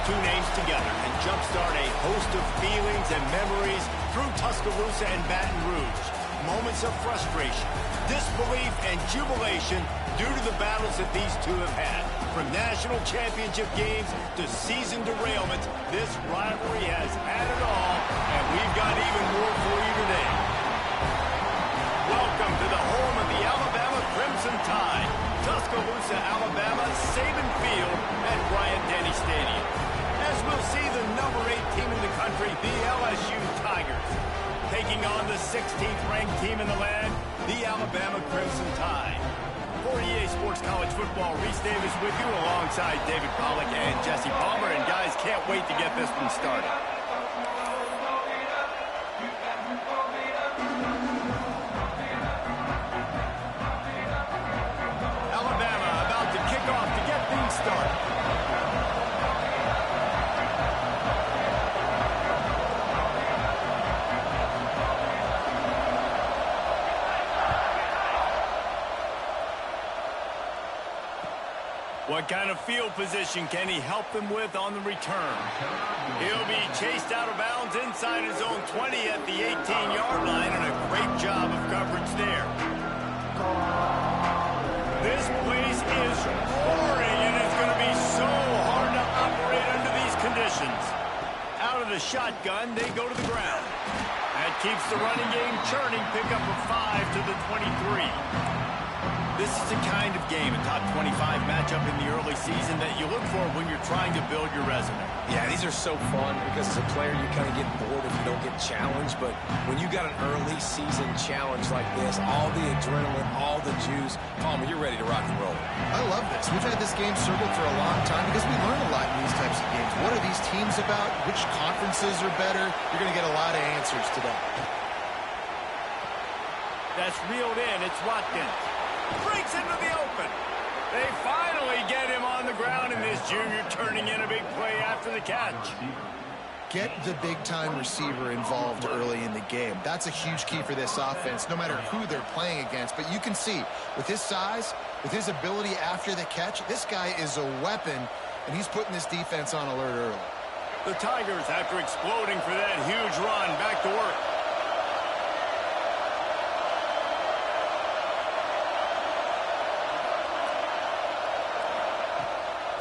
two names together and jumpstart a host of feelings and memories through Tuscaloosa and Baton Rouge. Moments of frustration, disbelief, and jubilation due to the battles that these two have had. From national championship games to season derailments, this rivalry has had it all, and we've got even more for you today. Welcome to the home of the Alabama Crimson Tide, Tuscaloosa, Alabama, Saban Field at Bryant-Denny Stadium. As we'll see the number 8 team in the country, the LSU Tigers, taking on the 16th ranked team in the land, the Alabama Crimson Tide. For EA Sports College Football, Reese Davis with you alongside David Pollack and Jesse Palmer. And guys, can't wait to get this one started. Alabama about to kick off to get things started. What kind of field position can he help them with on the return? He'll be chased out of bounds inside his own 20 at the 18-yard line, and a great job of coverage there. This place is roaring, and it's going to be so hard to operate under these conditions. Out of the shotgun, they go to the ground. That keeps the running game churning. Pick up a 5 to the 23. This is the kind of game, a top 25 matchup in the early season that you look for when you're trying to build your resume. Yeah, these are so fun because as a player, you kind of get bored if you don't get challenged. But when you got an early season challenge like this, all the adrenaline, all the juice, Palmer, you're ready to rock and roll. I love this. We've had this game circled for a long time because we learn a lot in these types of games. What are these teams about? Which conferences are better? You're going to get a lot of answers today. That's reeled in. It's Watkins. Breaks into the open. They finally get him on the ground, and this junior turning in a big play after the catch. Get the big-time receiver involved early in the game. That's a huge key for this offense, no matter who they're playing against. But you can see, with his size, with his ability after the catch, this guy is a weapon, and he's putting this defense on alert early. The Tigers, after exploding for that huge run, back to work.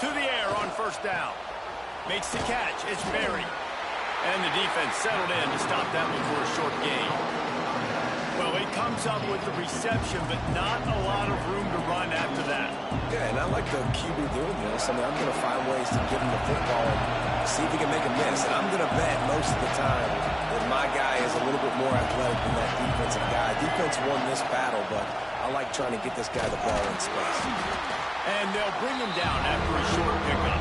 To the air on first down. Makes the catch. It's Berry. And the defense settled in to stop that one for a short gain. Well, he comes up with the reception, but not a lot of room to run after that. Yeah, and I like the QB doing this. I mean, I'm going to find ways to give him the football and see if he can make a miss. And I'm going to bet most of the time that my guy is a little bit more athletic than that defensive guy. Defense won this battle, but I like trying to get this guy the ball in space. And they'll bring him down after a short pickup.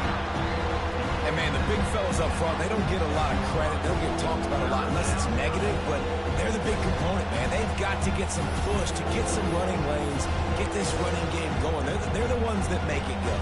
And, man, the big fellas up front, they don't get a lot of credit. They don't get talked about a lot unless it's negative, but they're the big component, man. They've got to get some push, to get some running lanes, get this running game going. They're the ones that make it go.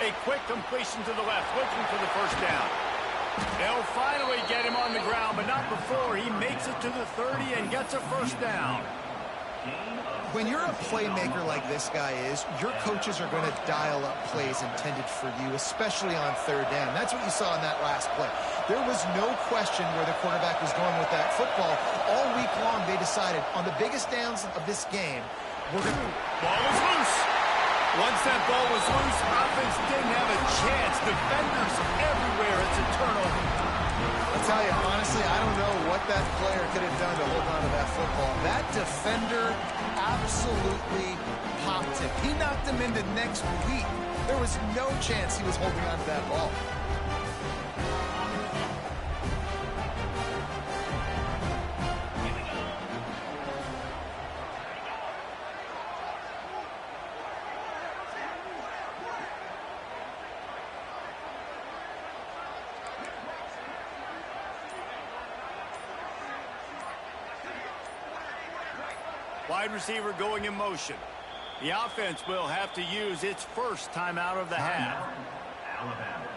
A quick completion to the left, looking for the first down. They'll finally get him on the ground, but not before he makes it to the 30 and gets a first down. When you're a playmaker like this guy is, your coaches are going to dial up plays intended for you, especially on third down. That's what you saw in that last play. There was no question where the quarterback was going with that football. All week long, they decided on the biggest downs of this game, we're going to... Ball is loose. Once that ball was loose, offense didn't have a chance. Defenders everywhere. It's a turnover. I'll tell you, honestly, I don't know what that player could have done to hold on to that football. That defender absolutely popped him. He knocked him into next week. There was no chance he was holding on to that ball. wide receiver going in motion. The offense will have to use its first timeout of the half. Alabama.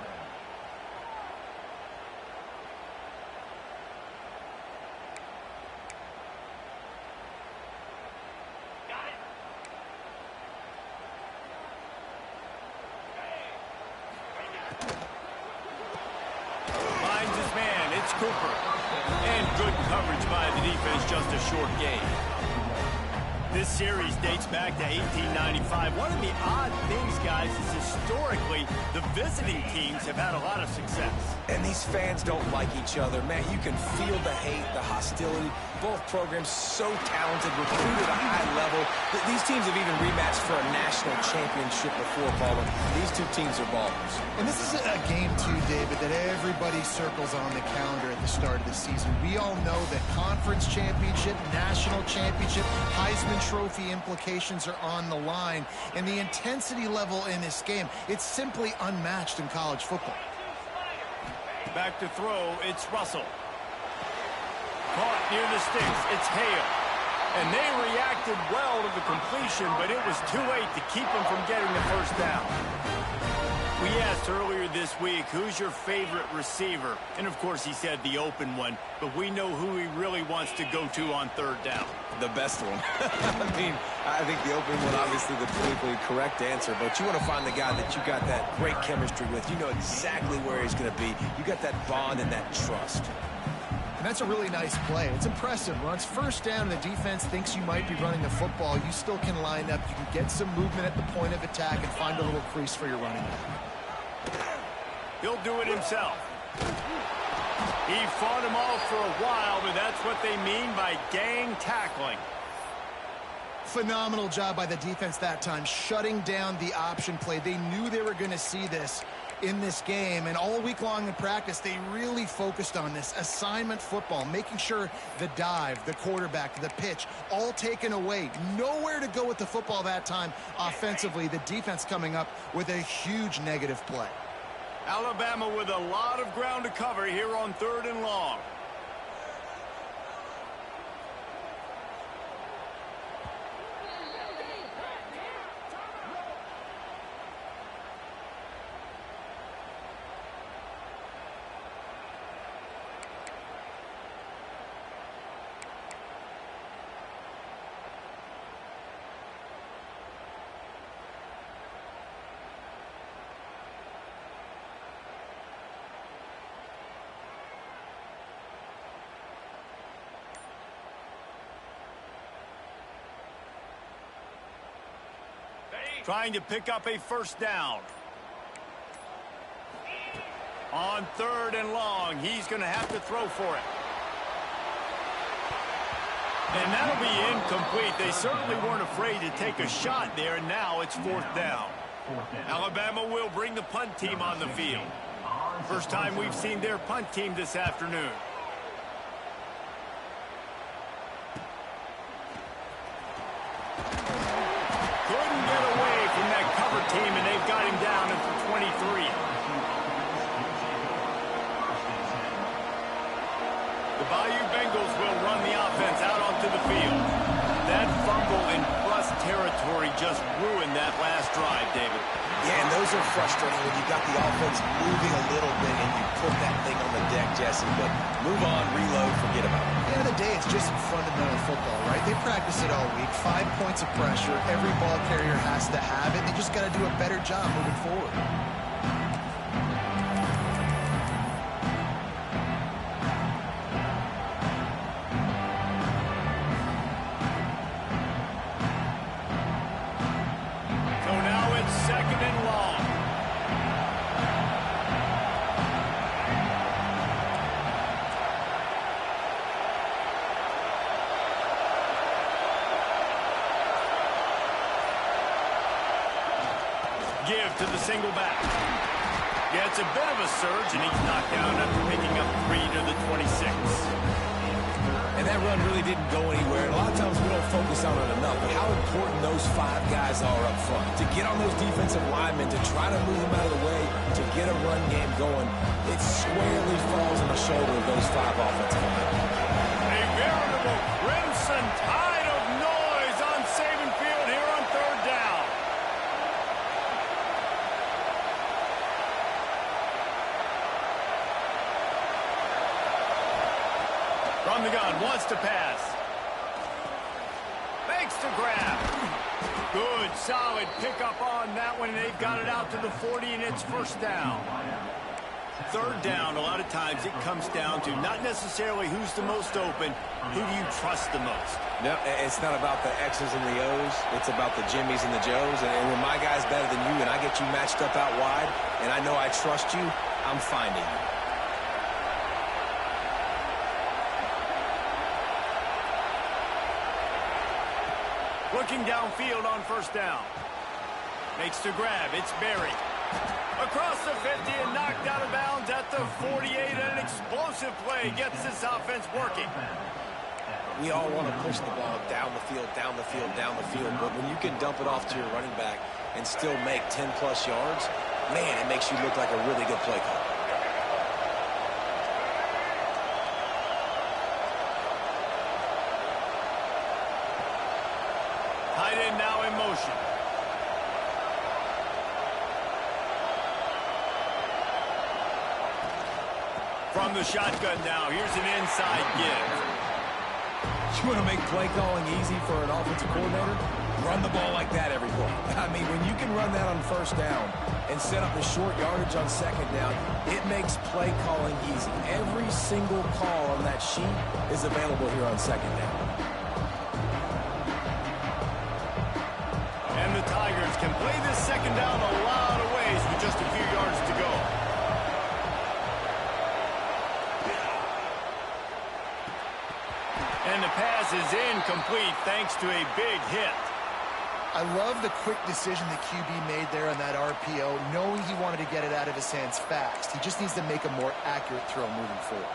Finds his man. It's Cooper. And good coverage by the defense, just a short gain. This series dates back to 1895. One of the odd things, guys, is historically the visiting teams have had a lot of success. And these fans don't like each other. Man, you can feel the hate, the hostility. Both programs so talented, recruited at a high level. These teams have even rematched for a national championship before, Baldwin. These two teams are ballers. And this is a game, too, David, that everybody circles on the calendar at the start of the season. We all know that conference championship, national championship, Heisman Trophy implications are on the line. And the intensity level in this game, it's simply unmatched in college football. Back to throw, it's Russell. Caught near the sticks, it's Hale. And they reacted well to the completion, but it was too late to keep them from getting the first down. We asked earlier this week, who's your favorite receiver? And, of course, he said the open one, but we know who he really wants to go to on third down. The best one. I think the open one, obviously the politically correct answer, but you want to find the guy that you got that great chemistry with. You know exactly where he's going to be. You got that bond and that trust. And that's a really nice play. It's impressive. When it's first down and the defense thinks you might be running the football, you still can line up. You can get some movement at the point of attack and find a little crease for your running back. He'll do it himself. He fought him off for a while, but that's what they mean by gang tackling. Phenomenal job by the defense that time, shutting down the option play. They knew they were going to see this in this game, and all week long in practice, they really focused on this assignment football, making sure the dive, the quarterback, the pitch, all taken away. Nowhere to go with the football that time offensively. The defense coming up with a huge negative play. Alabama with a lot of ground to cover here on third and long. Trying to pick up a first down. On third and long, he's going to have to throw for it. And that'll be incomplete. They certainly weren't afraid to take a shot there, and now it's fourth down. Alabama will bring the punt team on the field. First time we've seen their punt team this afternoon. Team, and they've got him down at the 23. The Bayou Bengals will run the offense out onto the field. That fumble in plus territory just ruined that last drive, David. Yeah, and those are frustrating when you got the offense moving a little bit and you put that thing on the deck, Jesse. But move on, reload, forget about it. At the end of the day, it's just fundamental football, right? They practice it all week. 5 points of pressure. Every ball carrier has to have it. They just got to do a better job moving forward. So now it's second and long. Give to the single back. Yeah, it's a bit of a surge, and he's knocked down after picking up 3 to the 26. And that run really didn't go anywhere. And a lot of times we don't focus on it enough, but how important those 5 guys are up front. To get on those defensive linemen, to try to move them out of the way, to get a run game going, it squarely falls on the shoulder of those 5 offensive linemen. A veritable crimson tide of noise From the gun, wants to pass. Makes the grab. Good, solid pickup on that one, and they've got it out to the 40, and it's first down. Third down, a lot of times it comes down to not necessarily who's the most open, who do you trust the most? No, it's not about the X's and the O's. It's about the Jimmies and the Joes. And when my guy's better than you and I get you matched up out wide, and I know I trust you, I'm finding you. Looking downfield on first down. Makes the grab. It's Berry. Across the 50 and knocked out of bounds at the 48. And an explosive play gets this offense working. We all want to push the ball down the field, down the field, down the field. But when you can dump it off to your running back and still make 10-plus yards, man, it makes you look like a really good play call. Tight end now in motion. From the shotgun now, here's an inside give. You want to make play calling easy for an offensive coordinator? Run the ball like that every play. I mean, when you can run that on first down and set up a short yardage on second down, it makes play calling easy. Every single call on that sheet is available here on second down. And the Tigers can play this second down a lot of ways with just a few yards to go. And the pass is incomplete thanks to a big hit. I love the quick decision the QB made there on that RPO, knowing he wanted to get it out of his hands fast. He just needs to make a more accurate throw moving forward.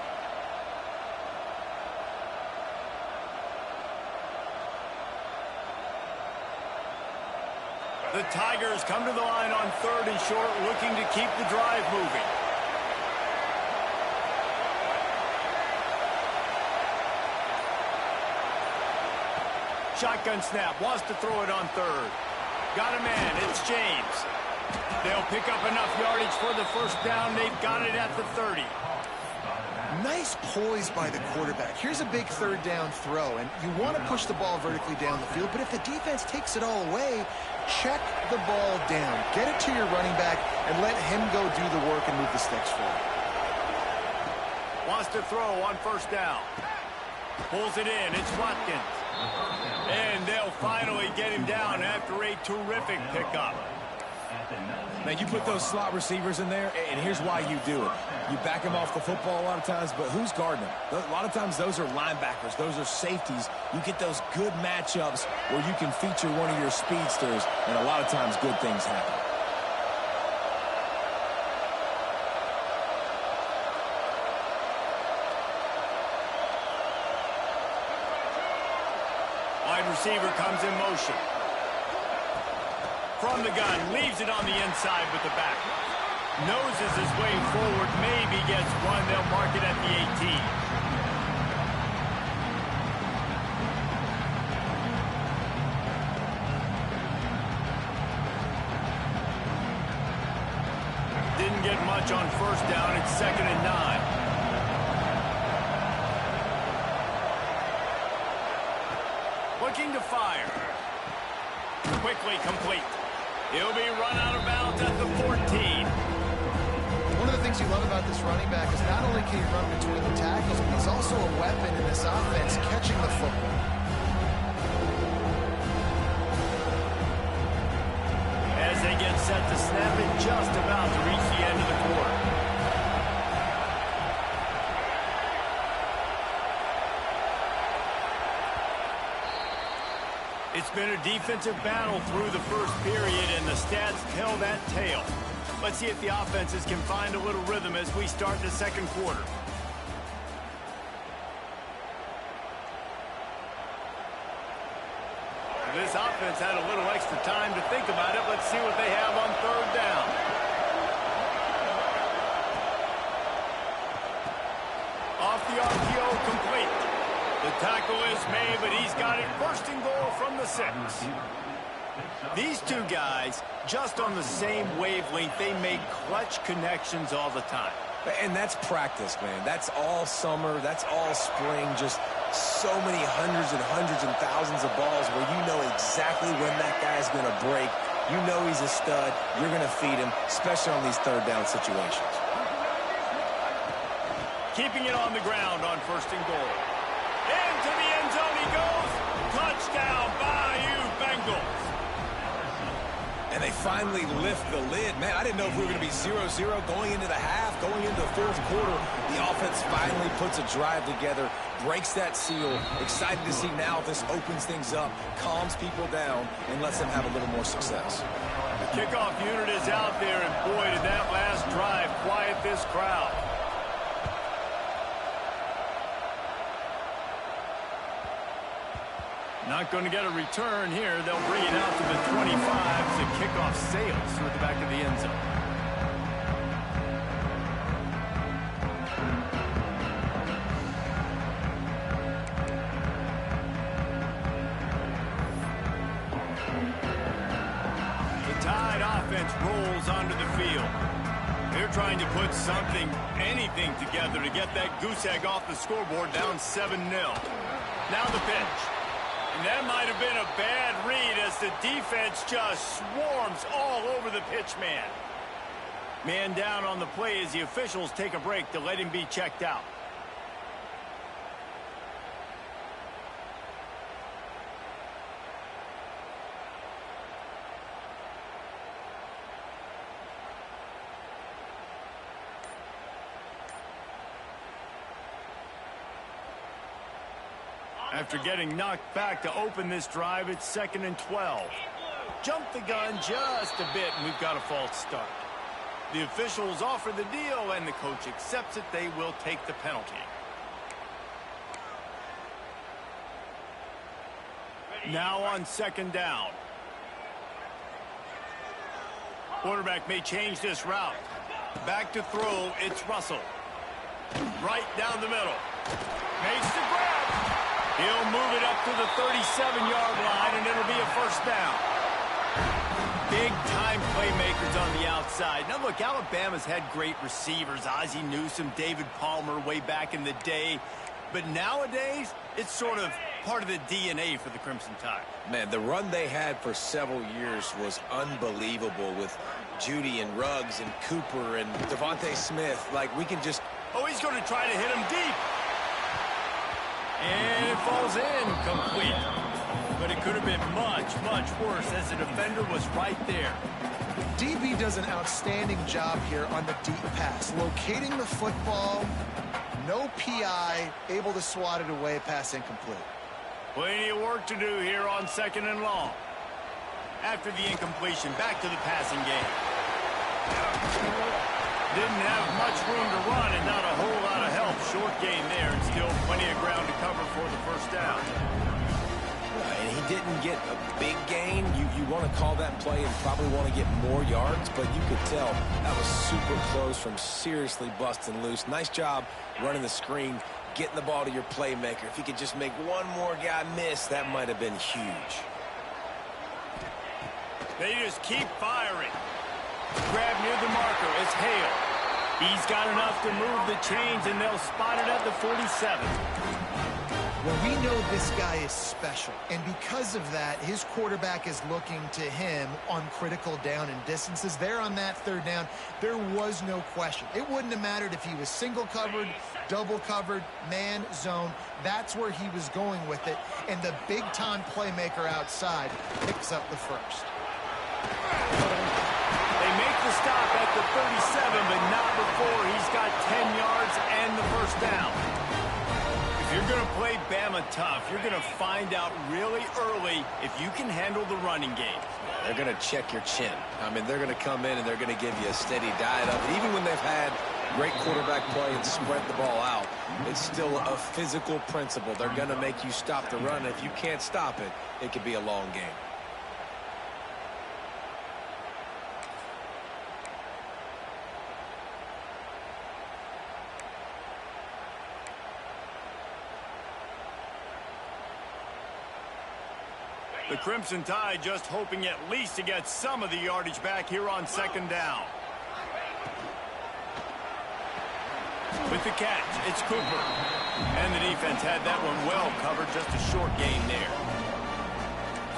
The Tigers come to the line on third and short, looking to keep the drive moving. Shotgun snap, wants to throw it on third. Got a man, it's James. They'll pick up enough yardage for the first down. They've got it at the 30. Nice poise by the quarterback. Here's a big third down throw, and you want to push the ball vertically down the field, but if the defense takes it all away, check the ball down. Get it to your running back and let him go do the work and move the sticks forward. Wants to throw on first down. Pulls it in, it's Watkins. And they'll finally get him down after a terrific pickup. Man, you put those slot receivers in there, and here's why you do it. You back them off the football a lot of times, but who's guarding them? A lot of times those are linebackers. Those are safeties. You get those good matchups where you can feature one of your speedsters, and a lot of times good things happen. Wide receiver comes in motion. From the gun, leaves it on the inside with the back. Noses his way forward, maybe gets one. They'll mark it at the 18. Didn't get much on first down. It's 2nd and 9. Looking to fire. Quickly complete. He'll be run out of bounds at the 14. One of the things you love about this running back is not only can he run between the tackles, but he's also a weapon in this offense, catching the football. As they get set to snap it, just about to reach the end of the quarter. It's been a defensive battle through the first period, and the stats tell that tale. Let's see if the offenses can find a little rhythm as we start the second quarter. This offense had a little extra time to think about it. Let's see what they have on third down. Off the RPO, complete. The tackle is made, but he's got it first and goal from the 6. These two guys, just on the same wavelength, they make clutch connections all the time. And that's practice, man. That's all summer. That's all spring. Just so many hundreds and thousands of balls where you know exactly when that guy's going to break. You know he's a stud. You're going to feed him, especially on these third down situations. Keeping it on the ground on 1st and goal. Into the end zone he goes. Touchdown, Bayou Bengals. And they finally lift the lid. Man, I didn't know if we were going to be 0-0 going into the half, going into the fourth quarter. The offense finally puts a drive together, breaks that seal. Excited to see now if this opens things up, calms people down, and lets them have a little more success. The kickoff unit is out there, and boy, did that last drive quiet this crowd. Not going to get a return here. They'll bring it out to the 25 as the kickoff sails through the back of the end zone. The Tide offense rolls onto the field. They're trying to put something, anything together to get that goose egg off the scoreboard, down 7-0. Now the pitch. And that might have been a bad read as the defense just swarms all over the pitch man. Man down on the play as the officials take a break to let him be checked out. After getting knocked back to open this drive, it's 2nd and 12. Jump the gun just a bit, and we've got a false start. The officials offer the deal, and the coach accepts it. They will take the penalty. Now on 2nd down. Quarterback may change this route. Back to throw, it's Russell. Right down the middle. Makes the grab. He'll move it up to the 37-yard line, and it'll be a 1st down. Big-time playmakers on the outside. Now, look, Alabama's had great receivers. Ozzie Newsome, David Palmer way back in the day. But nowadays, it's sort of part of the DNA for the Crimson Tide. Man, the run they had for several years was unbelievable with Judy and Ruggs and Cooper and Devontae Smith. Like, we can just... Oh, he's going to try to hit him deep. And it falls in complete. But it could have been much, much worse as the defender was right there. DB does an outstanding job here on the deep pass. Locating the football, no PI, able to swat it away, pass incomplete. Plenty of work to do here on 2nd and long. After the incompletion, back to the passing game. Didn't have much room to run and not a whole lot of help. Short gain there and still plenty of ground to cover for the 1st down. And he didn't get a big gain. You want to call that play and probably want to get more yards, but you could tell that was super close from seriously busting loose. Nice job running the screen, getting the ball to your playmaker. If he could just make one more guy miss, that might have been huge. They just keep firing. Grab near the marker. It's Hale. He's got enough to move the chains, and they'll spot it at the 47. Well, we know this guy is special, and because of that, his quarterback is looking to him on critical down and distances. There on that 3rd down, there was no question. It wouldn't have mattered if he was single covered, double covered, man, zone. That's where he was going with it, and the big-time playmaker outside picks up the 1st. They make the stop at the 37, but not before he's got 10 yards and the 1st down. If you're going to play Bama tough, you're going to find out really early if you can handle the running game. They're going to check your chin. I mean, they're going to come in and they're going to give you a steady diet of it. Even when they've had great quarterback play and spread the ball out, it's still a physical principle. They're going to make you stop the run. If you can't stop it, it could be a long game. The Crimson Tide just hoping at least to get some of the yardage back here on 2nd down. With the catch, it's Cooper. And the defense had that one well covered, just a short gain there.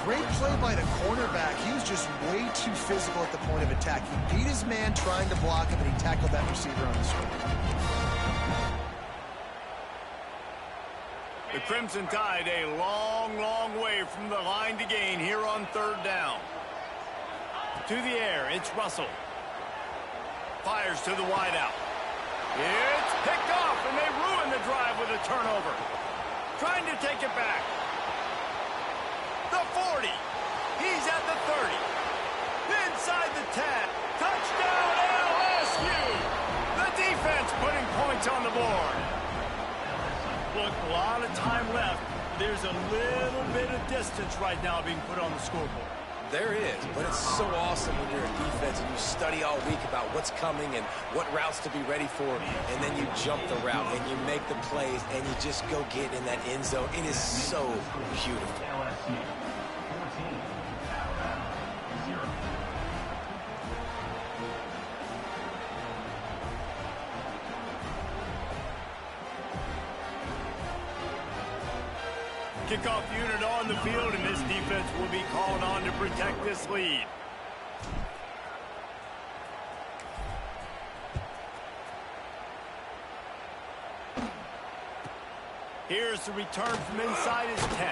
Great play by the cornerback. He was just way too physical at the point of attack. He beat his man trying to block him, and he tackled that receiver on the screen. The Crimson Tide a long, long way from the line to gain here on third down. To the air, it's Russell. Fires to the wideout. It's picked off, and they ruin the drive with a turnover. Trying to take it back. The 40. He's at the 30. Inside the 10. Touchdown LSU. The defense putting points on the board. Look, a lot of time left. There's a little bit of distance right now being put on the scoreboard. There is, but it's so awesome when you're a defense and you study all week about what's coming and what routes to be ready for, and then you jump the route and you make the plays and you just go get in that end zone. It is so beautiful. Kickoff unit on the field, and this defense will be called on to protect this lead. Here's the return from inside his 10.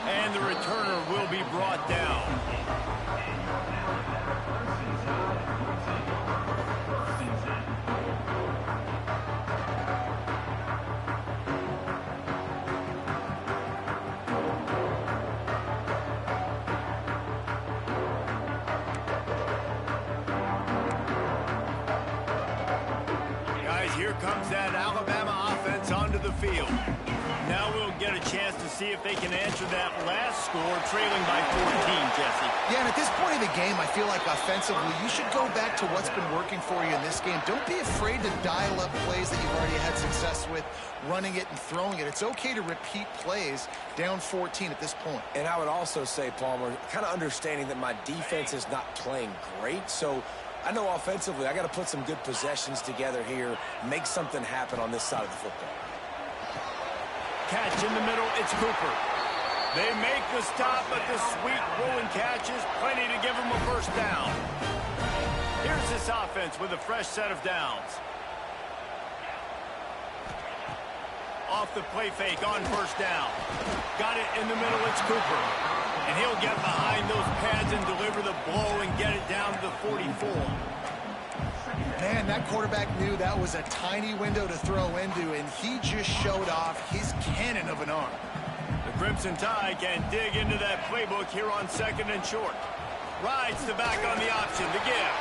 And the returner will be brought down. Here comes that Alabama offense onto the field. Now we'll get a chance to see if they can answer that last score, trailing by 14, Jesse. Yeah, and at this point of the game, I feel like offensively, you should go back to what's been working for you in this game. Don't be afraid to dial up plays that you've already had success with, running it and throwing it. It's okay to repeat plays down 14 at this point. And I would also say, Palmer, kind of understanding that my defense is not playing great, so I know offensively I got to put some good possessions together here, make something happen on this side of the football. Catch in the middle, it's Cooper. They make the stop, but the sweet rolling catch is plenty to give them a first down. Here's this offense with a fresh set of downs. Off the play fake on first down. Got it in the middle, it's Cooper. And he'll get behind those pads and deliver the blow and get it down to the 44. Man, that quarterback knew that was a tiny window to throw into, and he just showed off his cannon of an arm. The Crimson Tide can dig into that playbook here on second and short. Rides the back on the option, the give.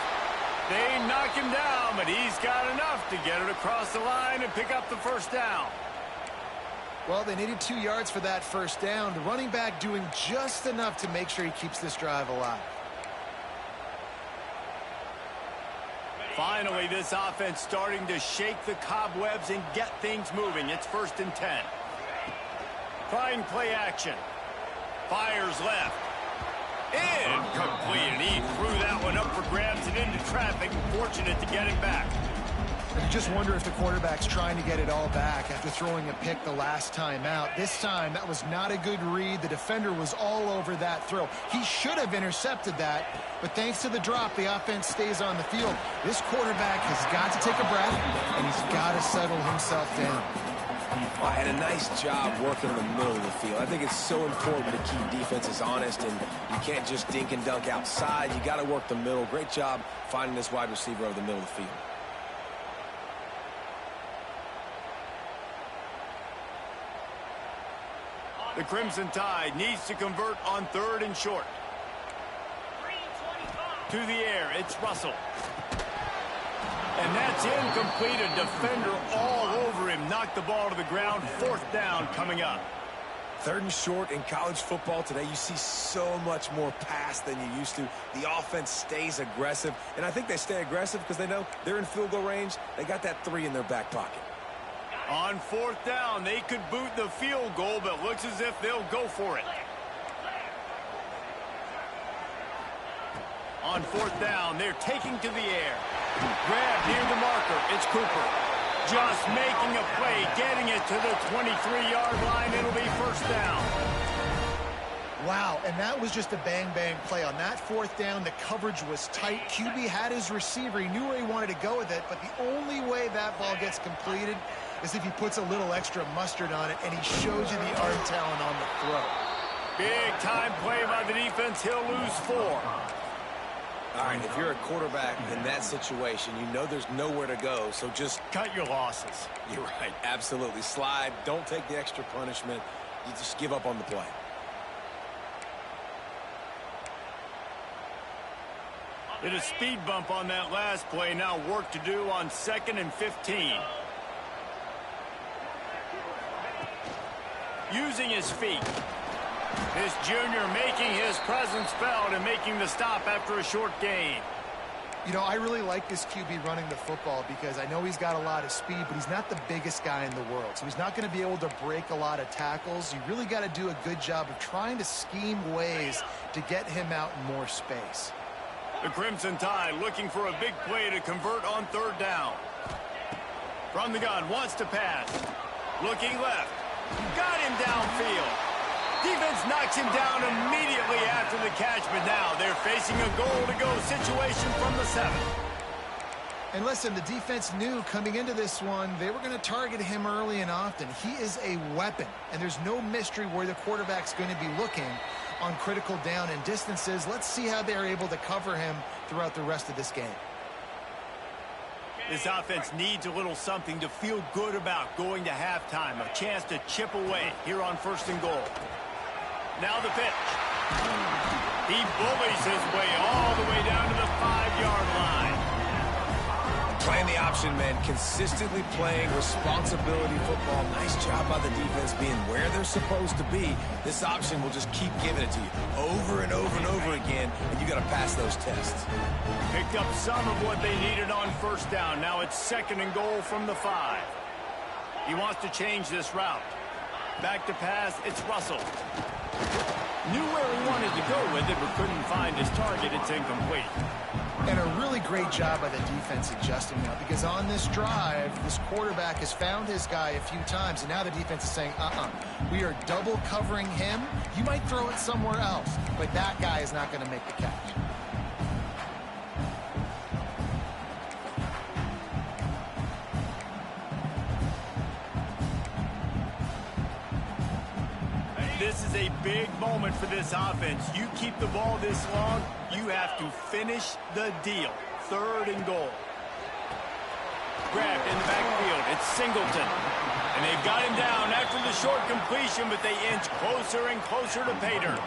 They knock him down, but he's got enough to get it across the line and pick up the first down. Well, they needed 2 yards for that first down. The running back doing just enough to make sure he keeps this drive alive. Finally, this offense starting to shake the cobwebs and get things moving. It's 1st and 10. Trying play action. Fires left. Incomplete, and he threw that one up for grabs and into traffic. Fortunate to get it back. You just wonder if the quarterback's trying to get it all back after throwing a pick the last time out. This time, that was not a good read. The defender was all over that throw. He should have intercepted that, but thanks to the drop, the offense stays on the field. This quarterback has got to take a breath, and he's got to settle himself down. Well, and a nice job working in the middle of the field. I think it's so important to keep defenses honest, and you can't just dink and dunk outside. You got to work the middle. Great job finding this wide receiver over the middle of the field. The Crimson Tide needs to convert on 3rd and short. To the air, it's Russell. And that's incomplete. A defender all over him. Knocked the ball to the ground. 4th down coming up. 3rd and short in college football today, you see so much more pass than you used to. The offense stays aggressive, and I think they stay aggressive because they know they're in field goal range. They got that 3 in their back pocket. On 4th down, they could boot the field goal, but looks as if they'll go for it. On 4th down, they're taking to the air. Grab near the marker. It's Cooper. Just making a play, getting it to the 23-yard line. It'll be first down. Wow, and that was just a bang-bang play. On that fourth down, the coverage was tight. QB had his receiver. He knew where he wanted to go with it, but the only way that ball gets completed is if he puts a little extra mustard on it, and he shows you the arm talent on the throw. Big-time play by the defense. He'll lose 4. All right, if you're a quarterback in that situation, you know there's nowhere to go, so just cut your losses. You're right, absolutely. Slide, don't take the extra punishment. You just give up on the play. Did a speed bump on that last play. Now work to do on 2nd and 15. Using his feet. This junior making his presence felt and making the stop after a short gain. You know, I really like this QB running the football because I know he's got a lot of speed, but he's not the biggest guy in the world. So he's not going to be able to break a lot of tackles. You really got to do a good job of trying to scheme ways to get him out in more space. The Crimson Tide looking for a big play to convert on 3rd down. From the gun, wants to pass. Looking left. Got him downfield. Defense knocks him down immediately after the catch, but now they're facing a goal-to-go situation from the 7. And listen, the defense knew coming into this one, they were going to target him early and often. He is a weapon, and there's no mystery where the quarterback's going to be looking on critical down and distances. Let's see how they're able to cover him throughout the rest of this game. This offense needs a little something to feel good about going to halftime. A chance to chip away here on 1st and goal. Now the pitch. He bullies his way all the way down to the 5-yard line. Playing the option, man. Consistently playing responsibility football. Nice job by the defense being where they're supposed to be. This option will just keep giving it to you over and over and over again, and you got to pass those tests. Picked up some of what they needed on 1st down. Now it's 2nd and goal from the 5. He wants to change this route. Back to pass, it's Russell. Knew where he wanted to go with it, but couldn't find his target. It's incomplete. And a really great job by the defense adjusting now, because on this drive, this quarterback has found his guy a few times, and now the defense is saying, we are double covering him. You might throw it somewhere else, but that guy is not going to make the catch. This is a big moment for this offense. You keep the ball this long, you have to finish the deal. 3rd and goal. Grabbed in the backfield. It's Singleton. And they've got him down after the short completion, but they inch closer and closer to pay dirt.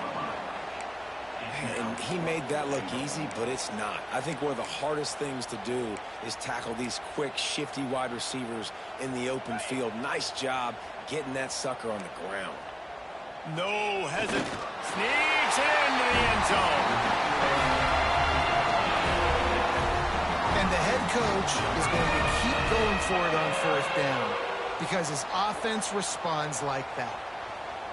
And he made that look easy, but it's not. I think one of the hardest things to do is tackle these quick, shifty wide receivers in the open field. Nice job getting that sucker on the ground. No hesitation. Sneaks into the end zone. And the head coach is going to keep going for it on 4th down because his offense responds like that.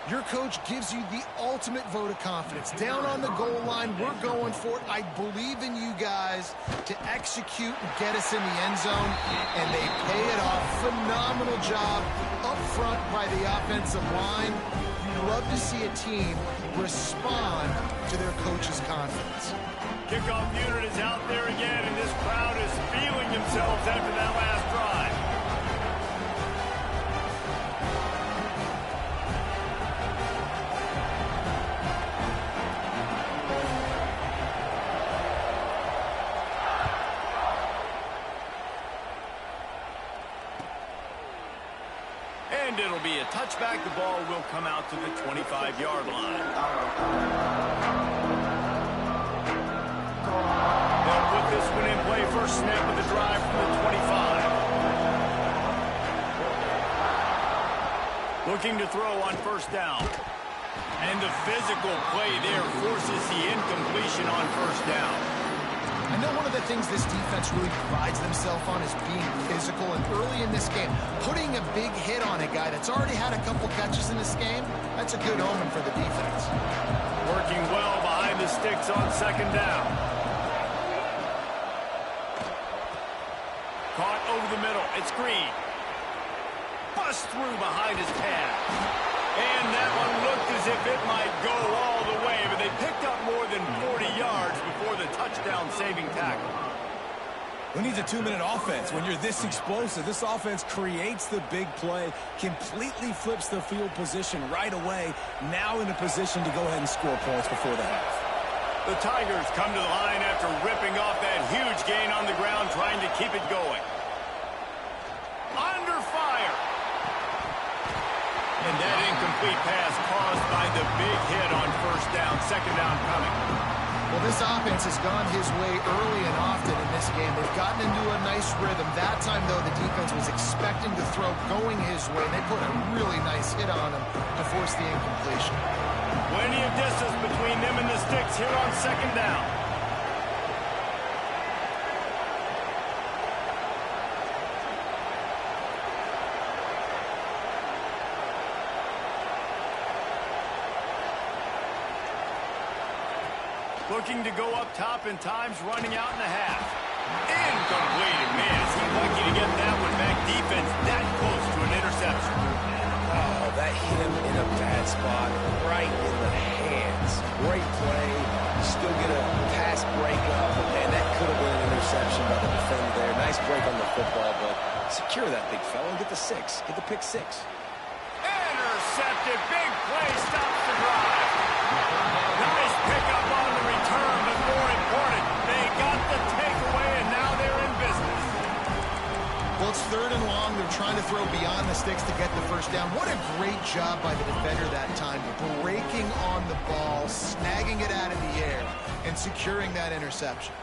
Your coach gives you the ultimate vote of confidence. Down on the goal line, we're going for it. I believe in you guys to execute and get us in the end zone, and they pay it off. Phenomenal job up front by the offensive line. You love to see a team respond to their coach's confidence. Kickoff unit is out there again, and this crowd is feeling themselves after that last drive. And it'll be a touchback. The ball will come out to the 25-yard line. They'll put this one in play. First snap of the drive from the 25. Looking to throw on 1st down. And the physical play there forces the incompletion on 1st down. I know one of the things this defense really prides themselves on is being physical, and early in this game, putting a big hit on a guy that's already had a couple catches in this game, that's a good omen for the defense. Working well behind the sticks on 2nd down. Caught over the middle. It's Green. busts through behind his pad. And that one looked as if it might go all the way, but they picked up more than 40 yards before the touchdown-saving tackle. Who needs a 2-minute offense when you're this explosive? This offense creates the big play, completely flips the field position right away, now in a position to go ahead and score points before the half. The Tigers come to the line after ripping off that huge gain on the ground, trying to keep it going. Under fire. And that incomplete pass caused by the big hit on first down, second down coming. Well, this offense has gone his way early and often in this game. They've gotten into a nice rhythm. That time, though, the defense was expecting to throw going his way. They put a really nice hit on him to force the incompletion. Plenty of distance between them and the sticks here on second down. Looking to go up top in times, running out in the half. Incomplete. Man, is he lucky to get that one back. Defense that close to an interception. Oh, that hit him in a bad spot, right in the hands. Great play. You still get a pass breakup, but man, that could have been an interception by the defender there. Nice break on the football, but secure that big fella and get the 6. Get the pick 6. Intercepted. Big play. Stops the drive. Nice pickup on the return, but more important, they got the takeaway, and now they're in business. Well, it's third and long. They're trying to throw beyond the sticks to get the first down. What a great job by the defender that time, breaking on the ball, snagging it out of the air, and securing that interception.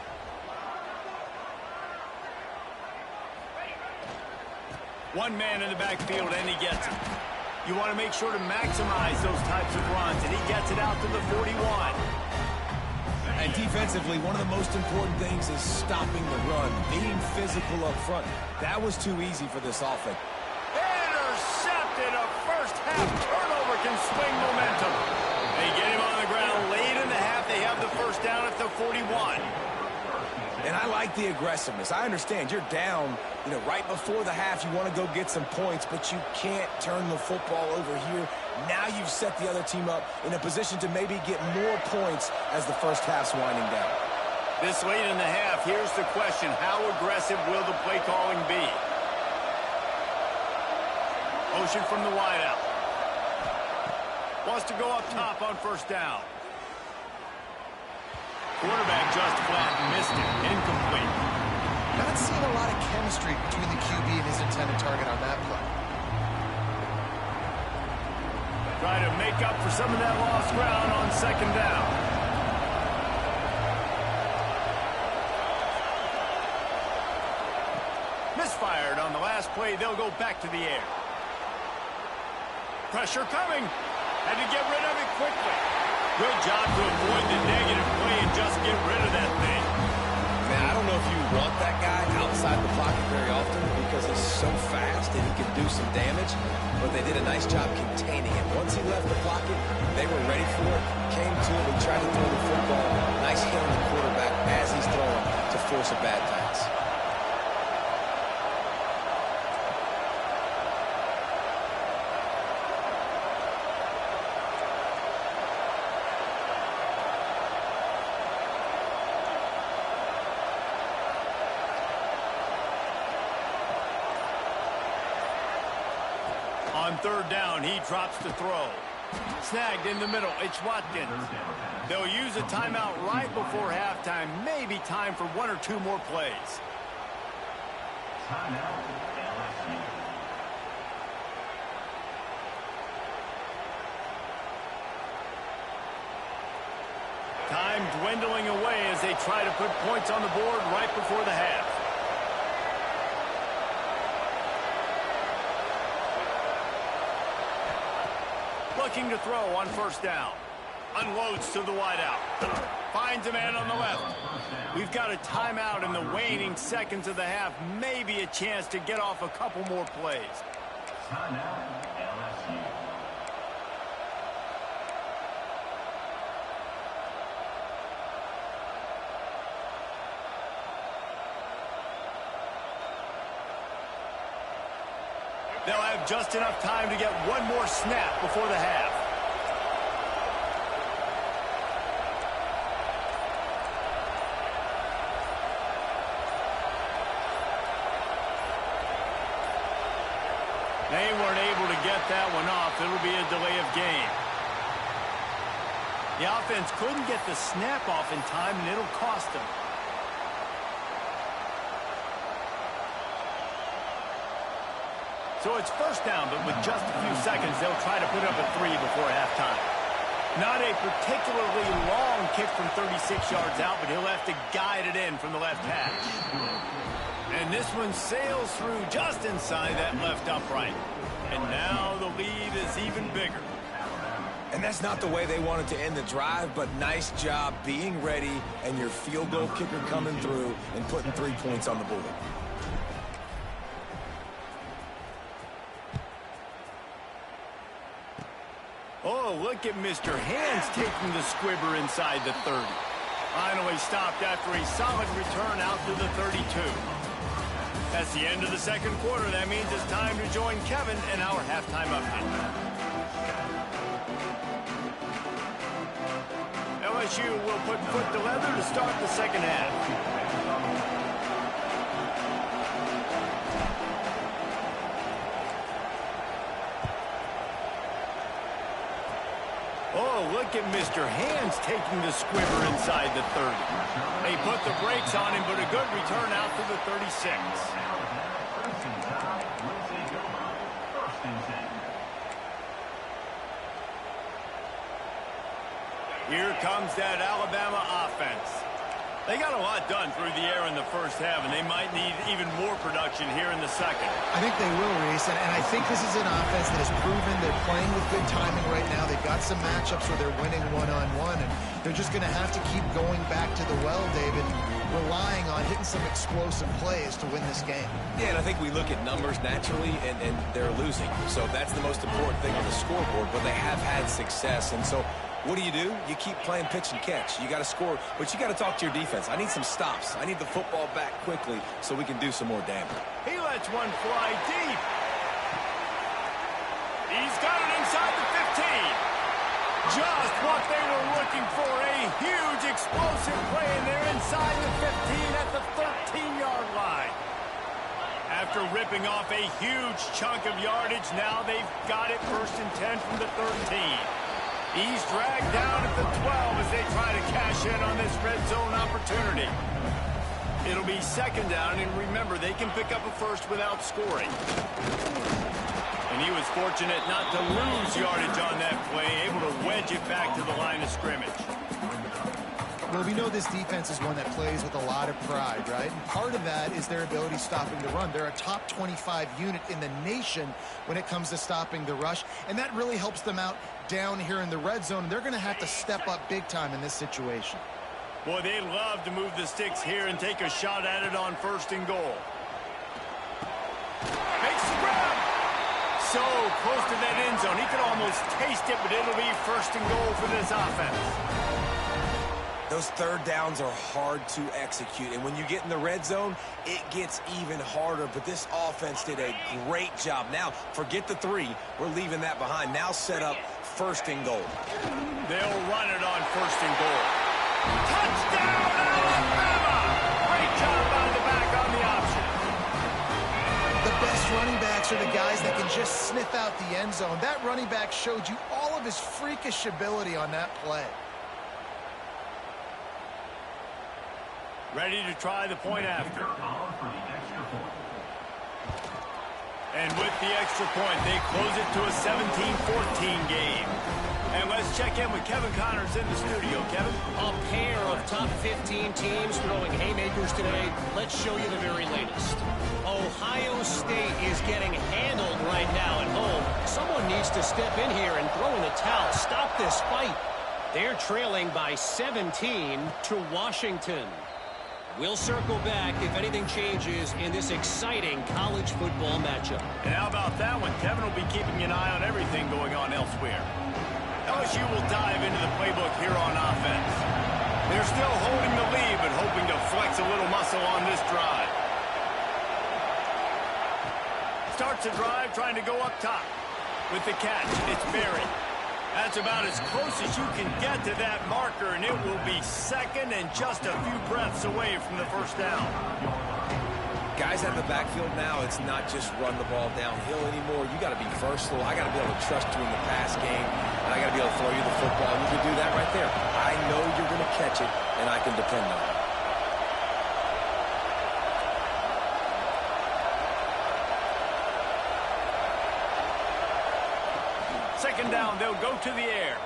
One man in the backfield, and he gets it. You want to make sure to maximize those types of runs, and he gets it out to the 41. And defensively, one of the most important things is stopping the run, being physical up front. That was too easy for this offense. Intercepted. A first-half turnover can swing momentum. They get him on the ground late in the half. They have the first down at the 41. And I like the aggressiveness. I understand you're down, right before the half. You want to go get some points, but you can't turn the football over here. Now you've set the other team up in a position to maybe get more points as the first half's winding down. This late in the half, here's the question. How aggressive will the play calling be? Motion from the wideout. Wants to go up top on first down. Quarterback just flat missed it. Incomplete. Not seeing a lot of chemistry between the QB and his intended target on that play. Try to make up for some of that lost ground on second down. Misfired on the last play. They'll go back to the air. Pressure coming. Had to get rid of it quickly. Good job to avoid the negative play and just get rid of that thing. Man, I don't know if you want that guy outside the pocket very often because he's so fast and he can do some damage, but they did a nice job containing him. Once he left the pocket, they were ready for it, came to him and tried to throw the football. Nice hit on the quarterback as he's throwing to force a bad pass. On third down, he drops to throw. Snagged in the middle. It's Watkins. They'll use a timeout right before halftime. Maybe time for one or two more plays. Time dwindling away as they try to put points on the board right before the half. Looking to throw on first down. Unloads to the wideout. Finds a man on the left. We've got a timeout in the waning seconds of the half. Maybe a chance to get off a couple more plays. They'll have just enough time to get one more snap before the half. They weren't able to get that one off. It'll be a delay of game. The offense couldn't get the snap off in time, and it'll cost them. So it's first down, but with just a few seconds, they'll try to put up a 3 before halftime. Not a particularly long kick from 36 yards out, but he'll have to guide it in from the left hash. And this one sails through just inside that left upright. And now the lead is even bigger. And that's not the way they wanted to end the drive, but nice job being ready and your field goal kicker coming through and putting 3 points on the board. Oh, look at Mr. Hands taking the squibber inside the 30. Finally stopped after a solid return out to the 32. That's the end of the second quarter. That means it's time to join Kevin in our halftime update. LSU will put foot to leather to start the second half. Oh, look at Mr. Hands taking the squibber inside the 30. They put the brakes on him, but a good return out to the 36. Here comes that Alabama offense. They got a lot done through the air in the first half, and they might need even more production here in the second. I think they will, Reese, and I think this is an offense that has proven they're playing with good timing right now. They've got some matchups where they're winning one-on-one, and they're just going to have to keep going back to the well, David, relying on hitting some explosive plays to win this game. Yeah, and I think we look at numbers naturally, and they're losing. So that's the most important thing on the scoreboard, but they have had success, and so what do? You keep playing pitch and catch. You got to score, but you got to talk to your defense. I need some stops. I need the football back quickly so we can do some more damage. He lets one fly deep. He's got it inside the 15. Just what they were looking for, a huge explosive play, and they're inside the 15 at the 13-yard line. After ripping off a huge chunk of yardage, now they've got it 1st and 10 from the 13. He's dragged down at the 12 as they try to cash in on this red zone opportunity. It'll be second down, and remember, they can pick up a first without scoring. And he was fortunate not to lose yardage on that play, able to wedge it back to the line of scrimmage. Well, we know this defense is one that plays with a lot of pride, right? And part of that is their ability stopping the run. They're a top 25 unit in the nation when it comes to stopping the rush, and that really helps them out down here in the red zone. They're going to have to step up big time in this situation. Boy, they love to move the sticks here and take a shot at it on 1st and goal. Makes the grab. So close to that end zone. He could almost taste it, but it'll be 1st and goal for this offense. Those third downs are hard to execute, and when you get in the red zone, it gets even harder, but this offense did a great job. Now, forget the 3. We're leaving that behind. Now set up 1st and goal. They'll run it on 1st and goal. Touchdown, Alabama! Great job out of the back on the option. The best running backs are the guys that can just sniff out the end zone. That running back showed you all of his freakish ability on that play. Ready to try the point after. And with the extra point, they close it to a 17-14 game. And let's check in with Kevin Connors in the studio. Kevin? A pair of top 15 teams throwing haymakers today. Let's show you the very latest. Ohio State is getting handled right now at home. Someone needs to step in here and throw in the towel. Stop this fight. They're trailing by 17 to Washington. We'll circle back if anything changes in this exciting college football matchup. And how about that one? Kevin will be keeping an eye on everything going on elsewhere. LSU will dive into the playbook here on offense. They're still holding the lead, but hoping to flex a little muscle on this drive. starts the drive trying to go up top. With the catch, it's buried. That's about as close as you can get to that marker, and it will be second and just a few breaths away from the first down. Guys out of the backfield now, it's not just run the ball downhill anymore. You got to be versatile. I got to be able to trust you in the pass game, and I got to be able to throw you the football. You can do that right there. I know you're going to catch it, and I can depend on it. Second down, they'll go to the air.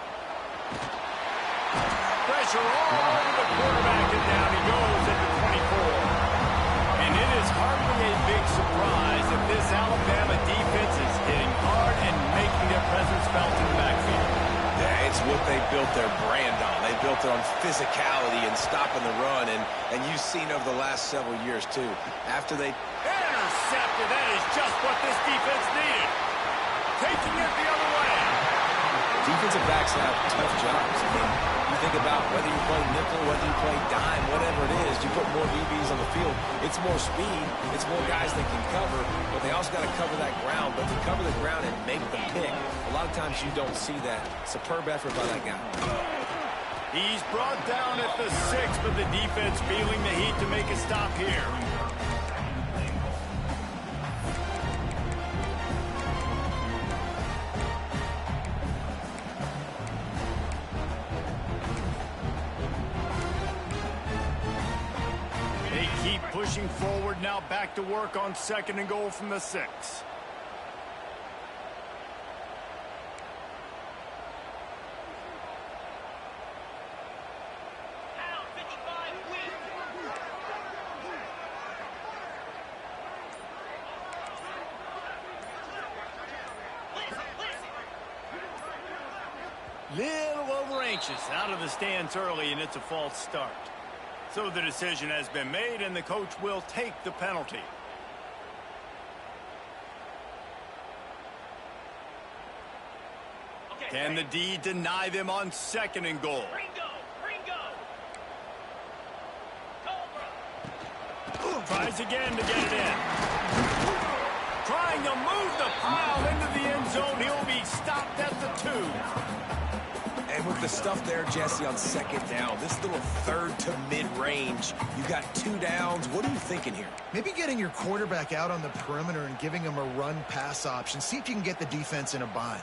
Pressure all over the quarterback, and down he goes at the 24. And it is hardly a big surprise that this Alabama defense is hitting hard and making their presence felt in the backfield. Yeah, it's what they built their brand on. They built it on physicality and stopping the run, and you've seen over the last several years, too. After they... Intercepted. That is just what this defense needed. Taking it the other way. Defensive backs have tough jobs. I mean, you think about whether you play nickel, whether you play dime, whatever it is, you put more DBs on the field. It's more speed. It's more guys that can cover, but they also got to cover that ground. But to cover the ground and make the pick, a lot of times you don't see that. Superb effort by that guy. He's brought down at the 6, but the defense feeling the heat to make a stop here. Pushing forward now, back to work on second and goal from the 6. Little over anxious out of the stands early, and it's a false start. So the decision has been made, and the coach will take the penalty. Can the D deny them on second and goal? Tries again to get it in. Trying to move the pile into the end zone. He'll be stopped at the 2. And with the stuff there, Jesse, on second down, this little third to mid-range, you got 2 downs. What are you thinking here? Maybe getting your quarterback out on the perimeter and giving him a run-pass option. See if you can get the defense in a bind.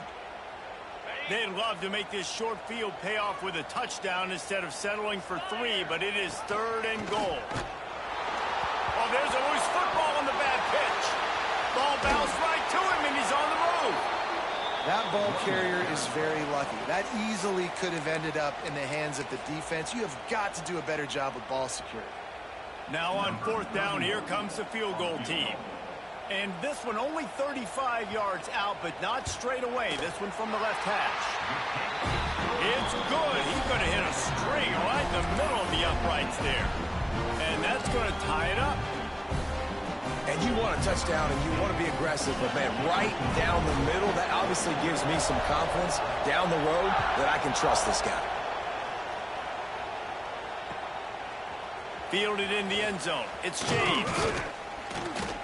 They'd love to make this short field pay off with a touchdown instead of settling for 3, but it is third and goal. Oh, there's a loose football on the bad pitch. Ball bounced right to him, and he's on the move. That ball carrier is very lucky. That easily could have ended up in the hands of the defense. You have got to do a better job with ball security. Now on fourth down, here comes the field goal team. And this one only 35 yards out, but not straight away. This one from the left hash. It's good. He's going to hit a string right in the middle of the uprights there. And that's going to tie it up. And you want a touchdown and you want to be aggressive, but, man, right down the middle, that obviously gives me some confidence down the road that I can trust this guy. Fielded in the end zone. It's James.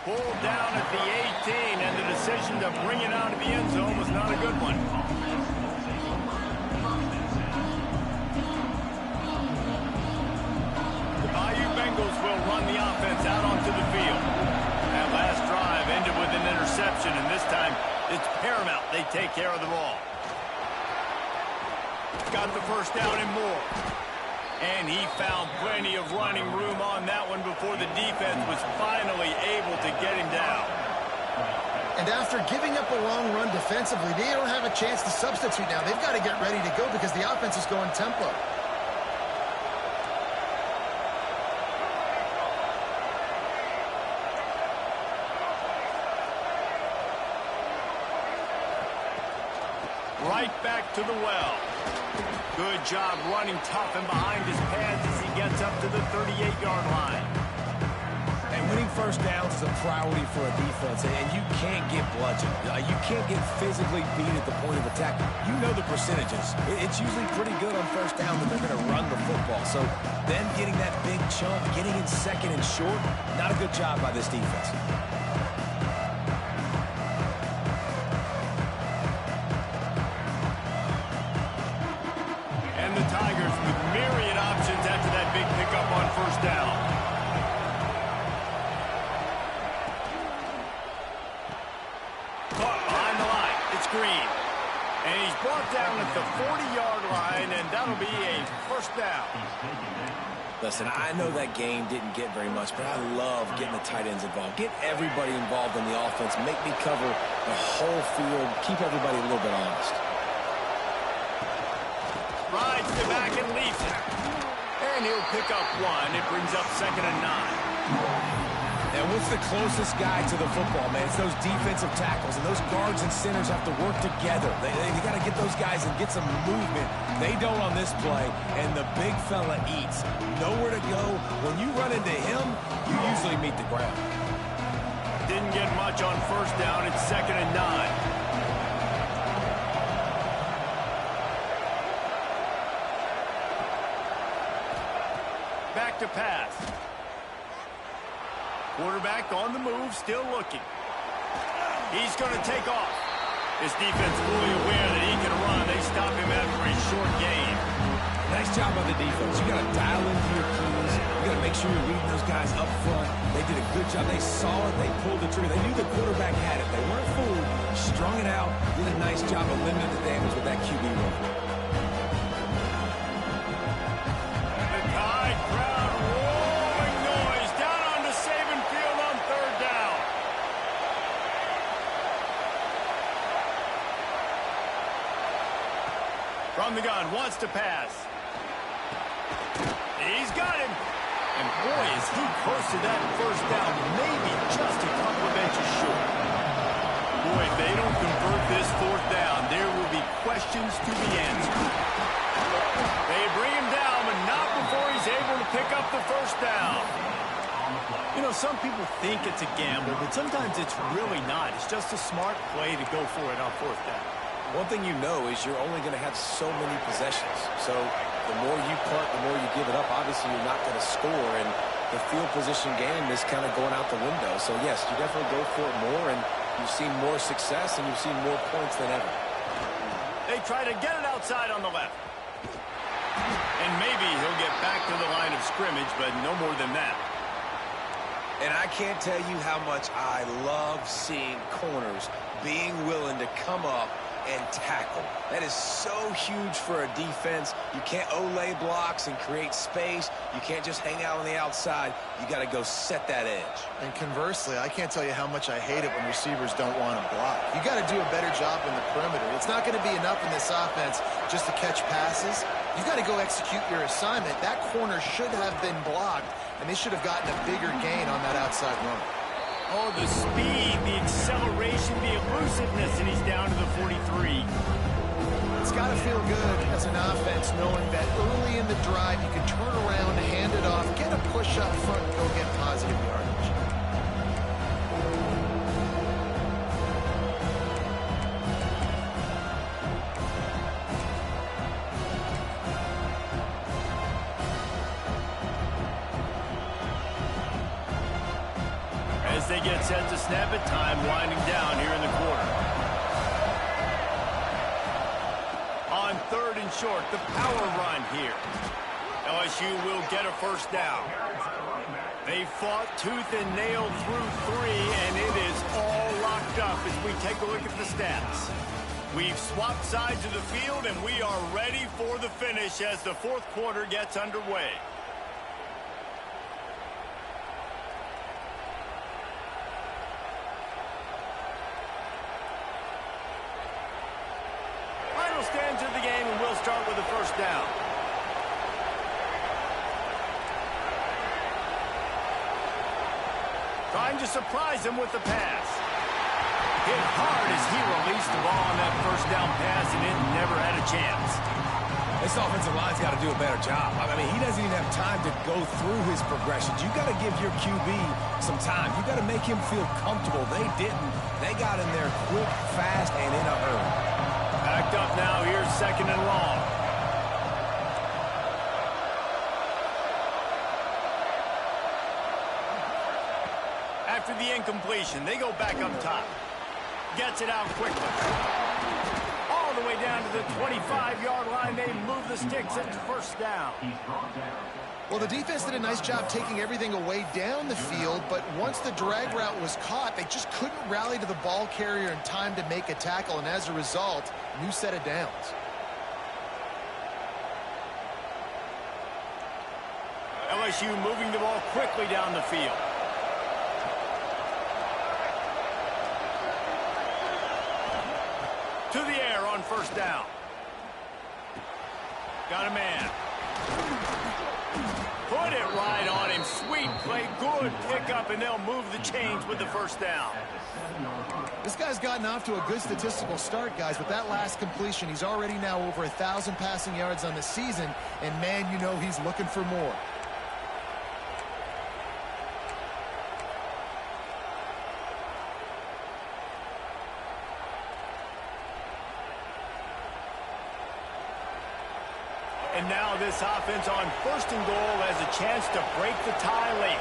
Pulled down at the 18, and the decision to bring it out of the end zone was not a good one. The Bayou Bengals will run the offense out onto the field. That last drive ended with an interception, and this time it's paramount they take care of the ball. Got the first down and more. And he found plenty of running room on that one before the defense was finally able to get him down. And after giving up a long run defensively, they don't have a chance to substitute now. They've got to get ready to go because the offense is going tempo. Right back to the well. Good job running tough and behind his pads as he gets up to the 38-yard line. And winning first downs is a priority for a defense, and you can't get bludgeoned. You can't get physically beat at the point of attack. You know the percentages. It's usually pretty good on first down that they're going to run the football. So them getting that big chunk, getting in second and short, not a good job by this defense. And he's brought down at the 40-yard line, and that'll be a first down. Listen, I know that game didn't get very much, but I love getting the tight ends involved. Get everybody involved in the offense. Make me cover the whole field. Keep everybody a little bit honest. Rides to back and leaves it. And he'll pick up one. It brings up 2nd and 9. And what's the closest guy to the football, man? It's those defensive tackles, and those guards and centers have to work together. They got to get those guys and get some movement. They don't on this play, and the big fella eats. Nowhere to go. When you run into him, you usually meet the ground. Didn't get much on first down. It's 2nd and 9. Back to pass. Quarterback on the move, still looking. He's going to take off. His defense fully aware that he can run. They stop him after a short gain. Nice job on the defense. You got to dial into your keys. You got to make sure you're reading those guys up front. They did a good job. They saw it. They pulled the trigger. They knew the quarterback had it. They weren't fooled. Strung it out. Did a nice job of limiting the damage with that QB run. The Tide crowd rolling noise down onto Saban Field on 3rd down. From the gun, wants to pass. He's got him. And boy, is he close to that first down. Maybe just a couple of inches short. Boy, if they don't convert this 4th down, there will be questions to be answered. They bring him down, but not before he's able to pick up the first down. You know, some people think it's a gamble, but sometimes it's really not. It's just a smart play to go for it on 4th down. One thing you know is you're only going to have so many possessions. So the more you punt, the more you give it up. Obviously, you're not going to score, and the field position game is kind of going out the window. So, yes, you definitely go for it more, and you've seen more success, and you've seen more points than ever. They try to get it outside on the left. And maybe he'll get back to the line of scrimmage, but no more than that. And I can't tell you how much I love seeing corners being willing to come up and tackle. That is so huge for a defense. You can't olay blocks and create space. You can't just hang out on the outside. You got to go set that edge. And conversely, I can't tell you how much I hate it when receivers don't want to block. You got to do a better job in the perimeter. It's not going to be enough in this offense just to catch passes. You got to go execute your assignment. That corner should have been blocked, and they should have gotten a bigger gain on that outside run. Oh, the speed, the acceleration, the elusiveness, and he's down to the 43. It's got to feel good as an offense knowing that early in the drive you can turn around, hand it off, get a push up front, and go get positive yardage. As they get set to snap it, time winding down here in the quarter. On 3rd and short, the power run here. LSU will get a first down. They fought tooth and nail through 3, and it is all locked up as we take a look at the stats. We've swapped sides of the field, and we are ready for the finish as the 4th quarter gets underway. Stands of the game, and we'll start with the first down. Trying to surprise him with the pass. Hit hard as he released the ball on that first down pass, and it never had a chance. This offensive line's got to do a better job. I mean, he doesn't even have time to go through his progressions. You got to give your QB some time. You got to make him feel comfortable. They didn't. They got in there quick, fast, and in a hurry. Backed up now, here's 2nd and long. After the incompletion, they go back up top. Gets it out quickly. All the way down to the the 25-yard line. They move the sticks into first down. Well, the defense did a nice job taking everything away down the field, but once the drag route was caught, they just couldn't rally to the ball carrier in time to make a tackle, and as a result, new set of downs. LSU moving the ball quickly down the field. To the air on first down. Got a man. Put it right on him. Sweet play. Good pickup, and they'll move the chains with the first down. This guy's gotten off to a good statistical start, guys. With that last completion, he's already now over 1,000 passing yards on the season, and man, you know he's looking for more. And now this offense on first and goal has a chance to break the tie late.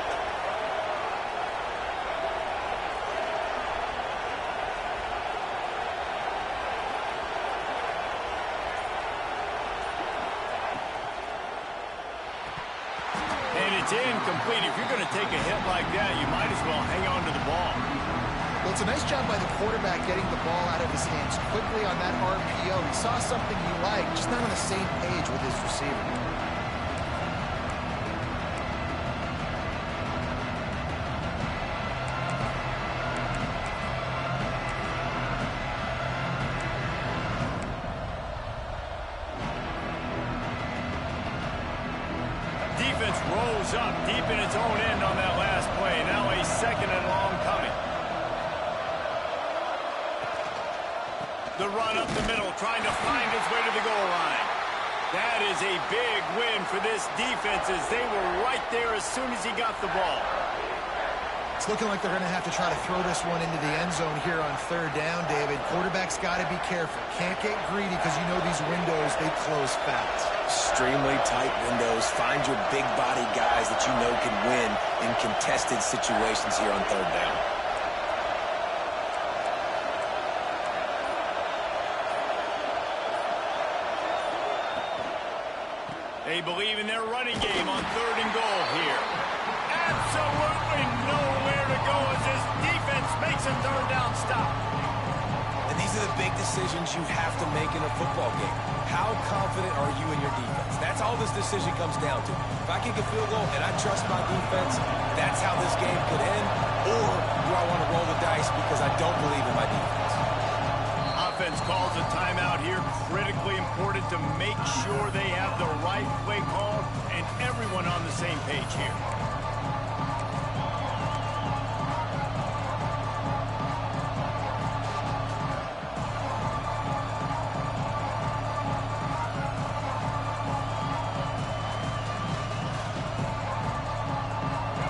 And it's incomplete. If you're going to take a hit like that, you might as well hang on to the ball. Well, it's a nice job by the quarterback getting the ball out of his hands quickly on that RPO. He saw something he liked, just not on the same page with his receiver. Defense rolls up deep in its own end on that last play. Now a second and long coming. The run up the middle, trying to find his way to the goal line. That is a big win for this defense as they were right there as soon as he got the ball. It's looking like they're going to have to try to throw this one into the end zone here on third down, David. Quarterback's got to be careful. Can't get greedy because you know these windows, they close fast. Extremely tight windows. Find your big body guys that you know can win in contested situations here on third down. They believe in their running game on third and goal here. Absolutely nowhere to go as this defense makes a third down stop. And these are the big decisions you have to make in a football game. How confident are you in your defense? That's all this decision comes down to. If I kick a field goal and I trust my defense, that's how this game could end. Or do I want to roll the dice because I don't believe in my defense? Offense calls a timeout here. Critically important to make sure they have the right play call and everyone on the same page here.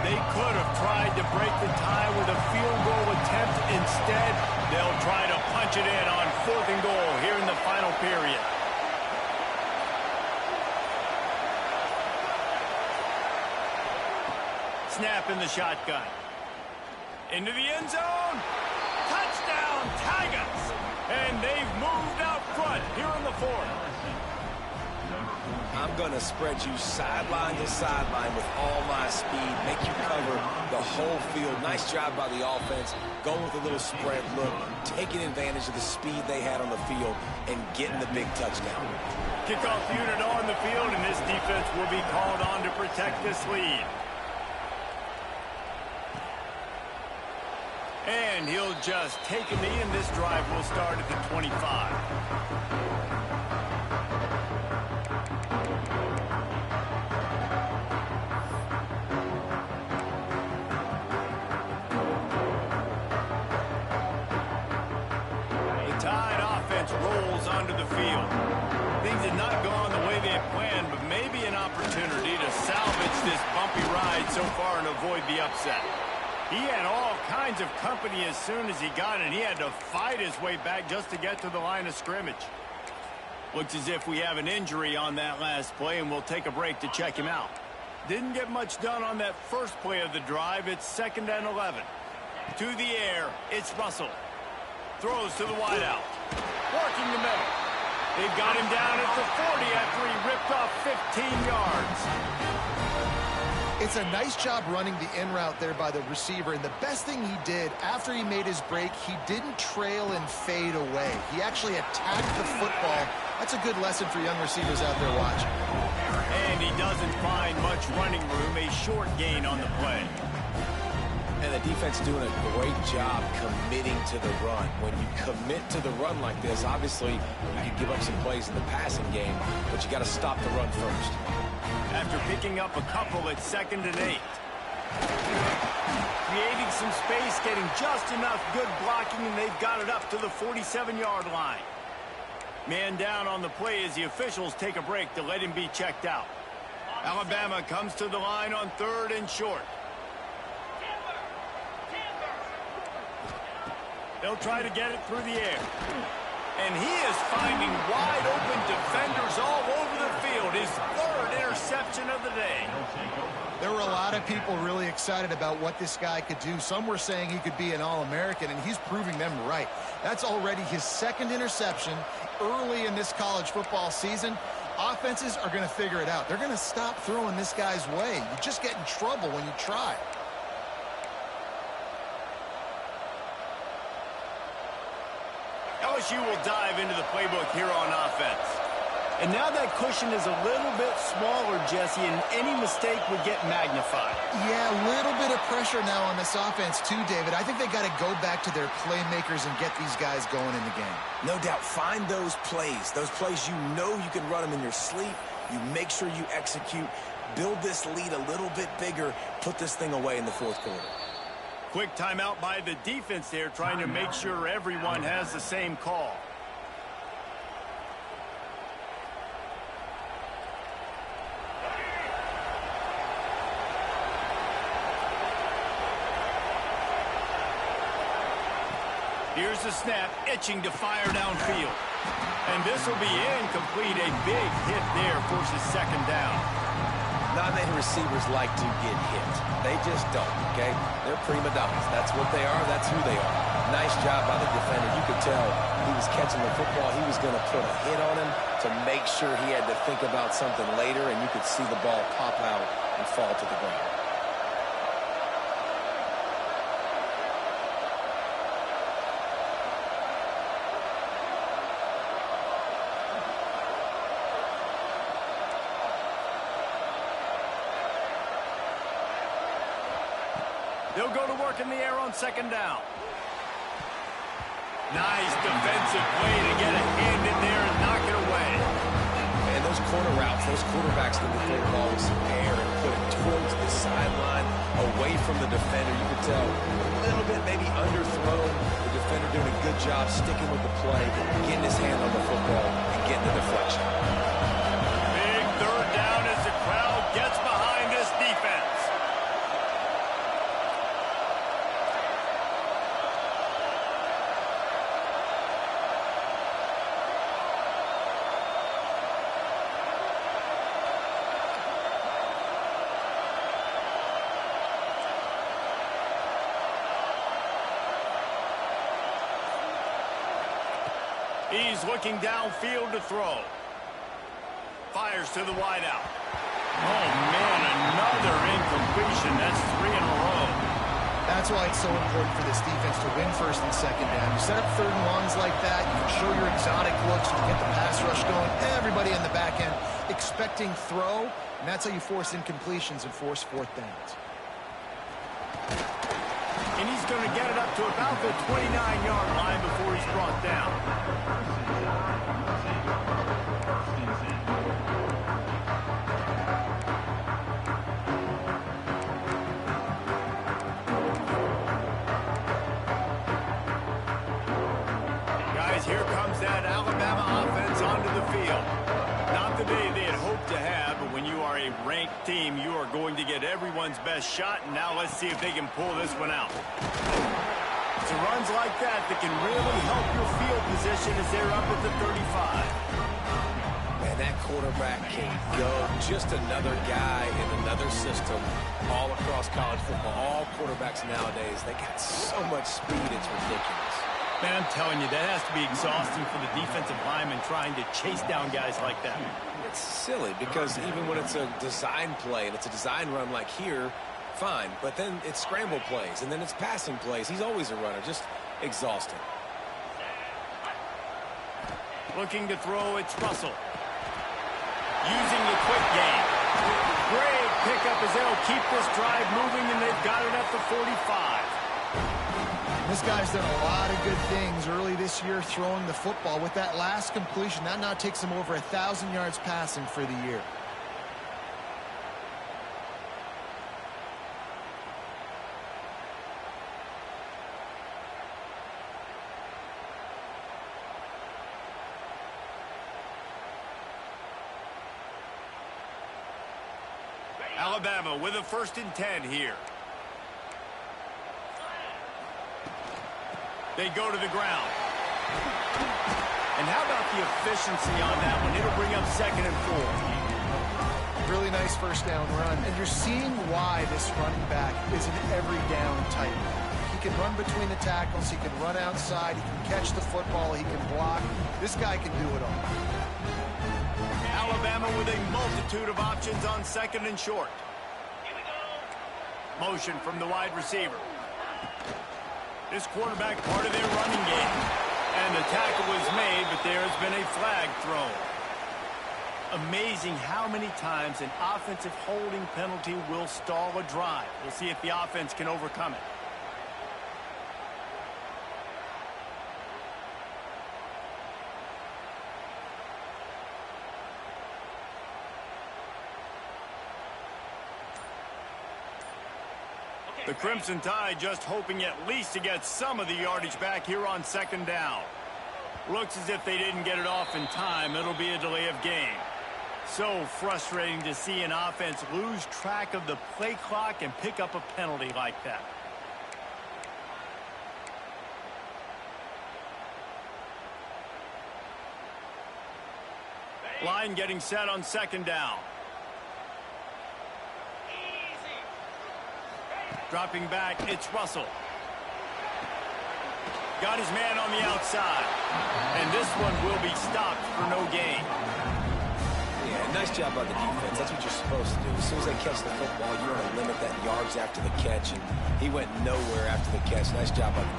They could have tried to break the tie with a field goal attempt. Instead, they'll try to punch it in on fourth and goal here in the final period. Snap in the shotgun. Into the end zone. Touchdown, Tigers! And they've moved out front here in the fourth. I'm going to spread you sideline to sideline with all my speed, make you cover the whole field. Nice job by the offense, going with a little spread look, taking advantage of the speed they had on the field, and getting the big touchdown. Kickoff unit on the field, and this defense will be called on to protect this lead. And he'll just take a knee, and this drive will start at the 25. Rolls onto the field. Things had not gone the way they had planned, but maybe an opportunity to salvage this bumpy ride so far and avoid the upset. He had all kinds of company as soon as he got it, and he had to fight his way back just to get to the line of scrimmage. Looks as if we have an injury on that last play, and we'll take a break to check him out. Didn't get much done on that first play of the drive. It's 2nd and 11. To the air, it's Russell. Throws to the wideout. Working the middle. They've got him down at the 40 after he ripped off 15 yards. It's a nice job running the in route there by the receiver, and the best thing he did after he made his break, he didn't trail and fade away. He actually attacked the football. That's a good lesson for young receivers out there watching. And he doesn't find much running room, a short gain on the play. And the defense doing a great job committing to the run. When you commit to the run like this, obviously you can give up some plays in the passing game, but you got to stop the run first. After picking up a couple at 2nd and 8. Creating some space, getting just enough good blocking, and they've got it up to the 47-yard line. Man down on the play as the officials take a break to let him be checked out. Alabama comes to the line on 3rd and short. They'll try to get it through the air. And he is finding wide open defenders all over the field. His 3rd interception of the day. There were a lot of people really excited about what this guy could do. Some were saying he could be an All-American, and he's proving them right. That's already his 2nd interception early in this college football season. Offenses are going to figure it out. They're going to stop throwing this guy's way. You just get in trouble when you try. LSU will dive into the playbook here on offense. And now that cushion is a little bit smaller, Jesse, and any mistake would get magnified. Yeah, a little bit of pressure now on this offense too, David. I think they got to go back to their playmakers and get these guys going in the game. No doubt, find those plays you know you can run them in your sleep. You make sure you execute, build this lead a little bit bigger, put this thing away in the 4th quarter. Quick timeout by the defense there, trying to make sure everyone has the same call. Here's the snap, itching to fire downfield. And this will be incomplete. A big hit there forces 2nd down. Not many receivers like to get hit. They just don't, okay? They're prima donnas. That's what they are. That's who they are. Nice job by the defender. You could tell he was catching the football. He was going to put a hit on him to make sure he had to think about something later, and you could see the ball pop out and fall to the ground. They'll go to work in the air on 2nd down. Nice defensive play to get a hand in there and knock it away. And those corner routes, those quarterbacks can throw the ball with some air and put it towards the sideline, away from the defender. You can tell a little bit maybe underthrown. The defender doing a good job sticking with the play, getting his hand on the football, and getting the deflection. Big 3rd down as the crowd gets behind this defense. He's looking downfield to throw. Fires to the wideout. Oh, man, another incompletion. That's 3 in a row. That's why it's so important for this defense to win 1st and 2nd down. You set up 3rd and longs like that. You can show your exotic looks. You can get the pass rush going. Everybody in the back end expecting throw, and that's how you force incompletions and force 4th downs. And he's going to get it up to about the 29-yard line before he's brought down. Guys, here comes that Alabama offense onto the field. Not the day they had hoped to have, but when you are a ranked team, you are going to get everyone's best shot, and now let's see if they can pull this one out. It's runs like that that can really help your field position as they're up at the 35. Man, that quarterback can go. Just another guy in another system all across college football. All quarterbacks nowadays, they got so much speed, it's ridiculous. Man, I'm telling you, that has to be exhausting for the defensive lineman trying to chase down guys like that. It's silly because even when it's a design play and it's a design run like here, fine. But then it's scramble plays and then it's passing plays. He's always a runner. Just exhausting. Looking to throw, it's Russell. Using the quick game. Great pickup as they'll keep this drive moving, and they've got it at the 45. This guy's done a lot of good things early this year throwing the football. With that last completion, that now takes him over 1,000 yards passing for the year. Alabama with a 1st and 10 here. They go to the ground. And how about the efficiency on that one? It'll bring up 2nd and 4. Really nice first down run. And you're seeing why this running back is an every down type. He can run between the tackles. He can run outside. He can catch the football. He can block. This guy can do it all. Alabama with a multitude of options on 2nd and short. Motion from the wide receiver. This quarterback part of their running game. And the tackle was made, but there has been a flag thrown. Amazing how many times an offensive holding penalty will stall a drive. We'll see if the offense can overcome it. The Crimson Tide just hoping at least to get some of the yardage back here on 2nd down. Looks as if they didn't get it off in time. It'll be a delay of game. So frustrating to see an offense lose track of the play clock and pick up a penalty like that. Line getting set on 2nd down. Dropping back, it's Russell. Got his man on the outside. And this one will be stopped for no gain. Yeah, nice job by the defense. That's what you're supposed to do. As soon as they catch the football, you want to limit that yards after the catch. And he went nowhere after the catch. Nice job by the D.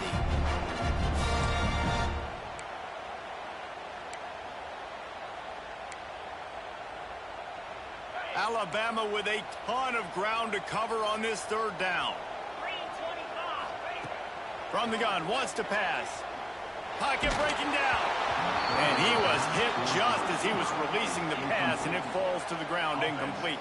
Alabama with a ton of ground to cover on this 3rd down. From the gun, wants to pass. Pocket breaking down. And he was hit just as he was releasing the pass, and it falls to the ground incomplete.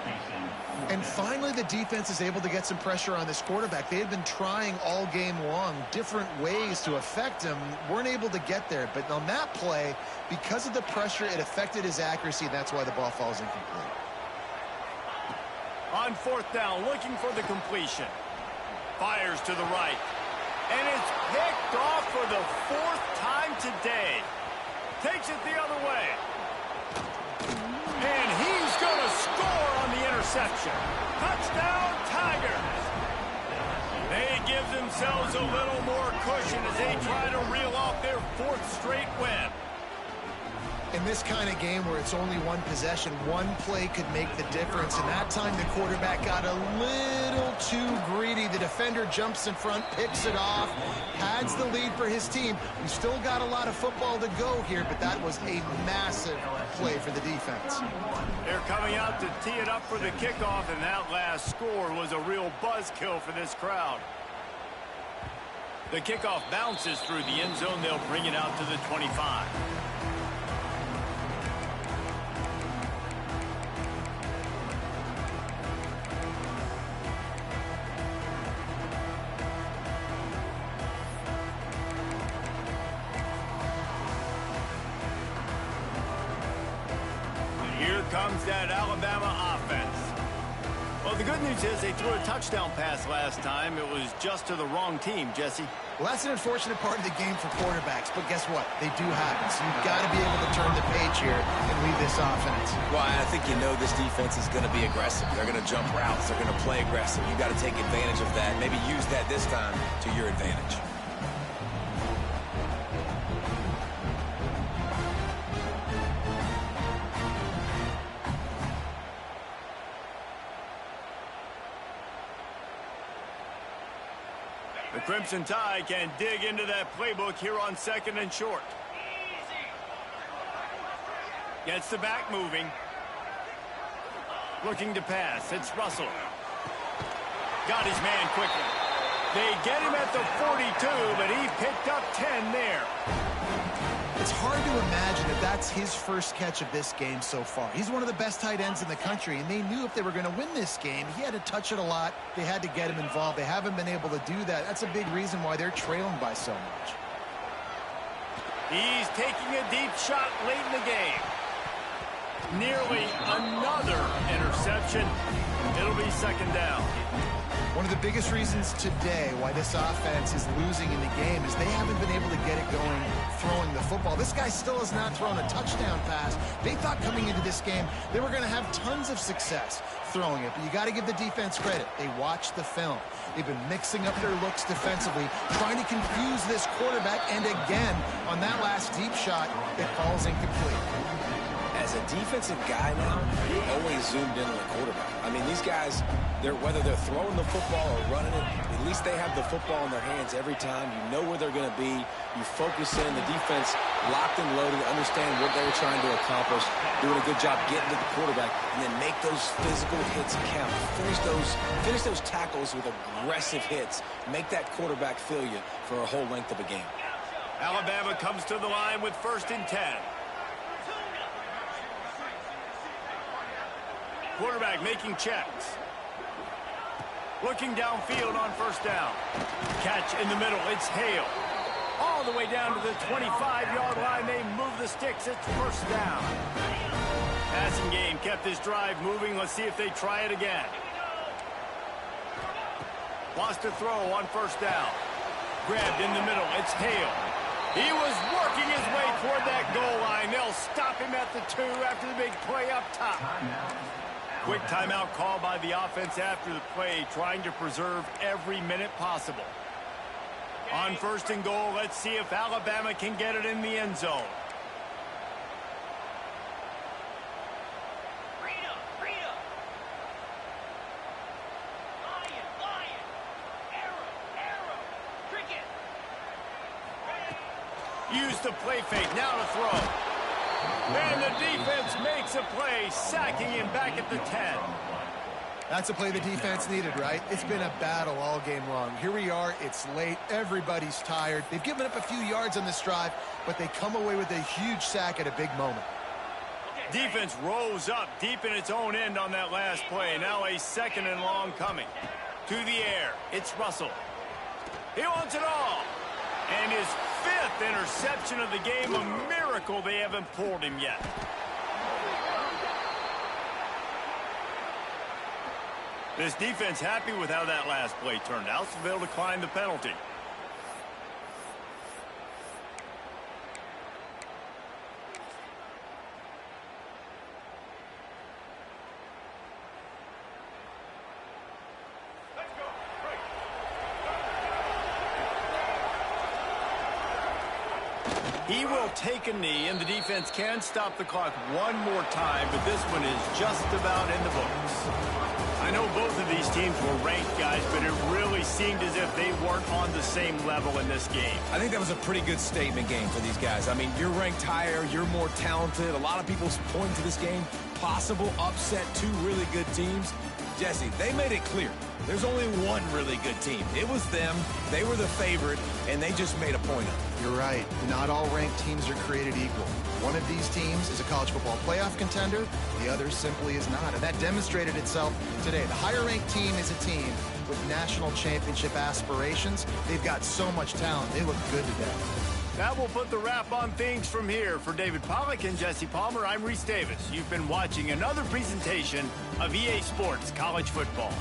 And finally, the defense is able to get some pressure on this quarterback. They had been trying all game long different ways to affect him. Weren't able to get there. But on that play, because of the pressure, it affected his accuracy. That's why the ball falls incomplete. On 4th down, looking for the completion. Fires to the right. And it's picked off for the 4th time today. Takes it the other way. And he's going to score on the interception. Touchdown, Tigers. They give themselves a little more cushion as they try to reel off their 4th straight win. In this kind of game where it's only one possession, one play could make the difference. And that time the quarterback got a little too greedy. The defender jumps in front, picks it off, adds the lead for his team. We've still got a lot of football to go here, but that was a massive play for the defense. They're coming out to tee it up for the kickoff, and that last score was a real buzzkill for this crowd. The kickoff bounces through the end zone. They'll bring it out to the 25. Comes that Alabama offense. Well, the good news is they threw a touchdown pass last time. It was just to the wrong team, Jesse. Well, that's an unfortunate part of the game for quarterbacks, but guess what? They do happen. So you've got to be able to turn the page here and lead this offense. Well, I think you know this defense is going to be aggressive. They're going to jump routes. They're going to play aggressive. You've got to take advantage of that. Maybe use that this time to your advantage. Crimson Tide can dig into that playbook here on 2nd and short. Gets the back moving. Looking to pass. It's Russell. Got his man quickly. They get him at the 42, but he picked up 10 there. It's hard to imagine that that's his first catch of this game so far. He's one of the best tight ends in the country, and they knew if they were going to win this game, he had to touch it a lot. They had to get him involved. They haven't been able to do that. That's a big reason why they're trailing by so much. He's taking a deep shot late in the game. Nearly another interception. It'll be 2nd down. One of the biggest reasons today why this offense is losing in the game is they haven't been able to get it going throwing the football. This guy still has not thrown a touchdown pass. They thought coming into this game they were going to have tons of success throwing it, but you got to give the defense credit. They watched the film. They've been mixing up their looks defensively, trying to confuse this quarterback, and again, on that last deep shot, it falls incomplete. As a defensive guy now, you're always zoomed in on the quarterback. I mean, these guys, whether they're throwing the football or running it, at least they have the football in their hands every time. You know where they're going to be. You focus in. The defense locked and loaded, understand what they were trying to accomplish, doing a good job getting to the quarterback, and then make those physical hits count. Finish those tackles with aggressive hits. Make that quarterback feel you for a whole length of a game. Alabama comes to the line with 1st and 10. Quarterback making checks. Looking downfield on 1st down. Catch in the middle. It's Hale. All the way down to the 25-yard line. They move the sticks. It's 1st down. Passing game kept this drive moving. Let's see if they try it again. Wants to throw on 1st down. Grabbed in the middle. It's Hale. He was working his way toward that goal line. They'll stop him at the 2 after the big play up top. Quick timeout call by the offense after the play, trying to preserve every minute possible. On 1st and goal, let's see if Alabama can get it in the end zone. Use the play fake, now to throw. And the defense makes a play, sacking him back at the 10. That's a play the defense needed, right? It's been a battle all game long. Here we are, it's late, everybody's tired. They've given up a few yards on this drive, but they come away with a huge sack at a big moment. Defense rose up deep in its own end on that last play. Now a 2nd and long coming. To the air, it's Russell. He wants it all. And his 5th interception of the game, a miracle they haven't pulled him yet. This defense happy with how that last play turned out, so they'll decline the penalty. He will take a knee, and the defense can stop the clock one more time, but this one is just about in the books. I know both of these teams were ranked, guys, but it really seemed as if they weren't on the same level in this game. I think that was a pretty good statement game for these guys. I mean, you're ranked higher, you're more talented. A lot of people point to this game, possible upset, 2 really good teams. Jesse, they made it clear. There's only one really good team. It was them. They were the favorite, and they just made a point of it. You're right. Not all ranked teams are created equal. One of these teams is a college football playoff contender. The other simply is not. And that demonstrated itself today. The higher-ranked team is a team with national championship aspirations. They've got so much talent. They look good today. That will put the wrap on things from here. For David Pollack and Jesse Palmer, I'm Reese Davis. You've been watching another presentation of EA Sports College Football.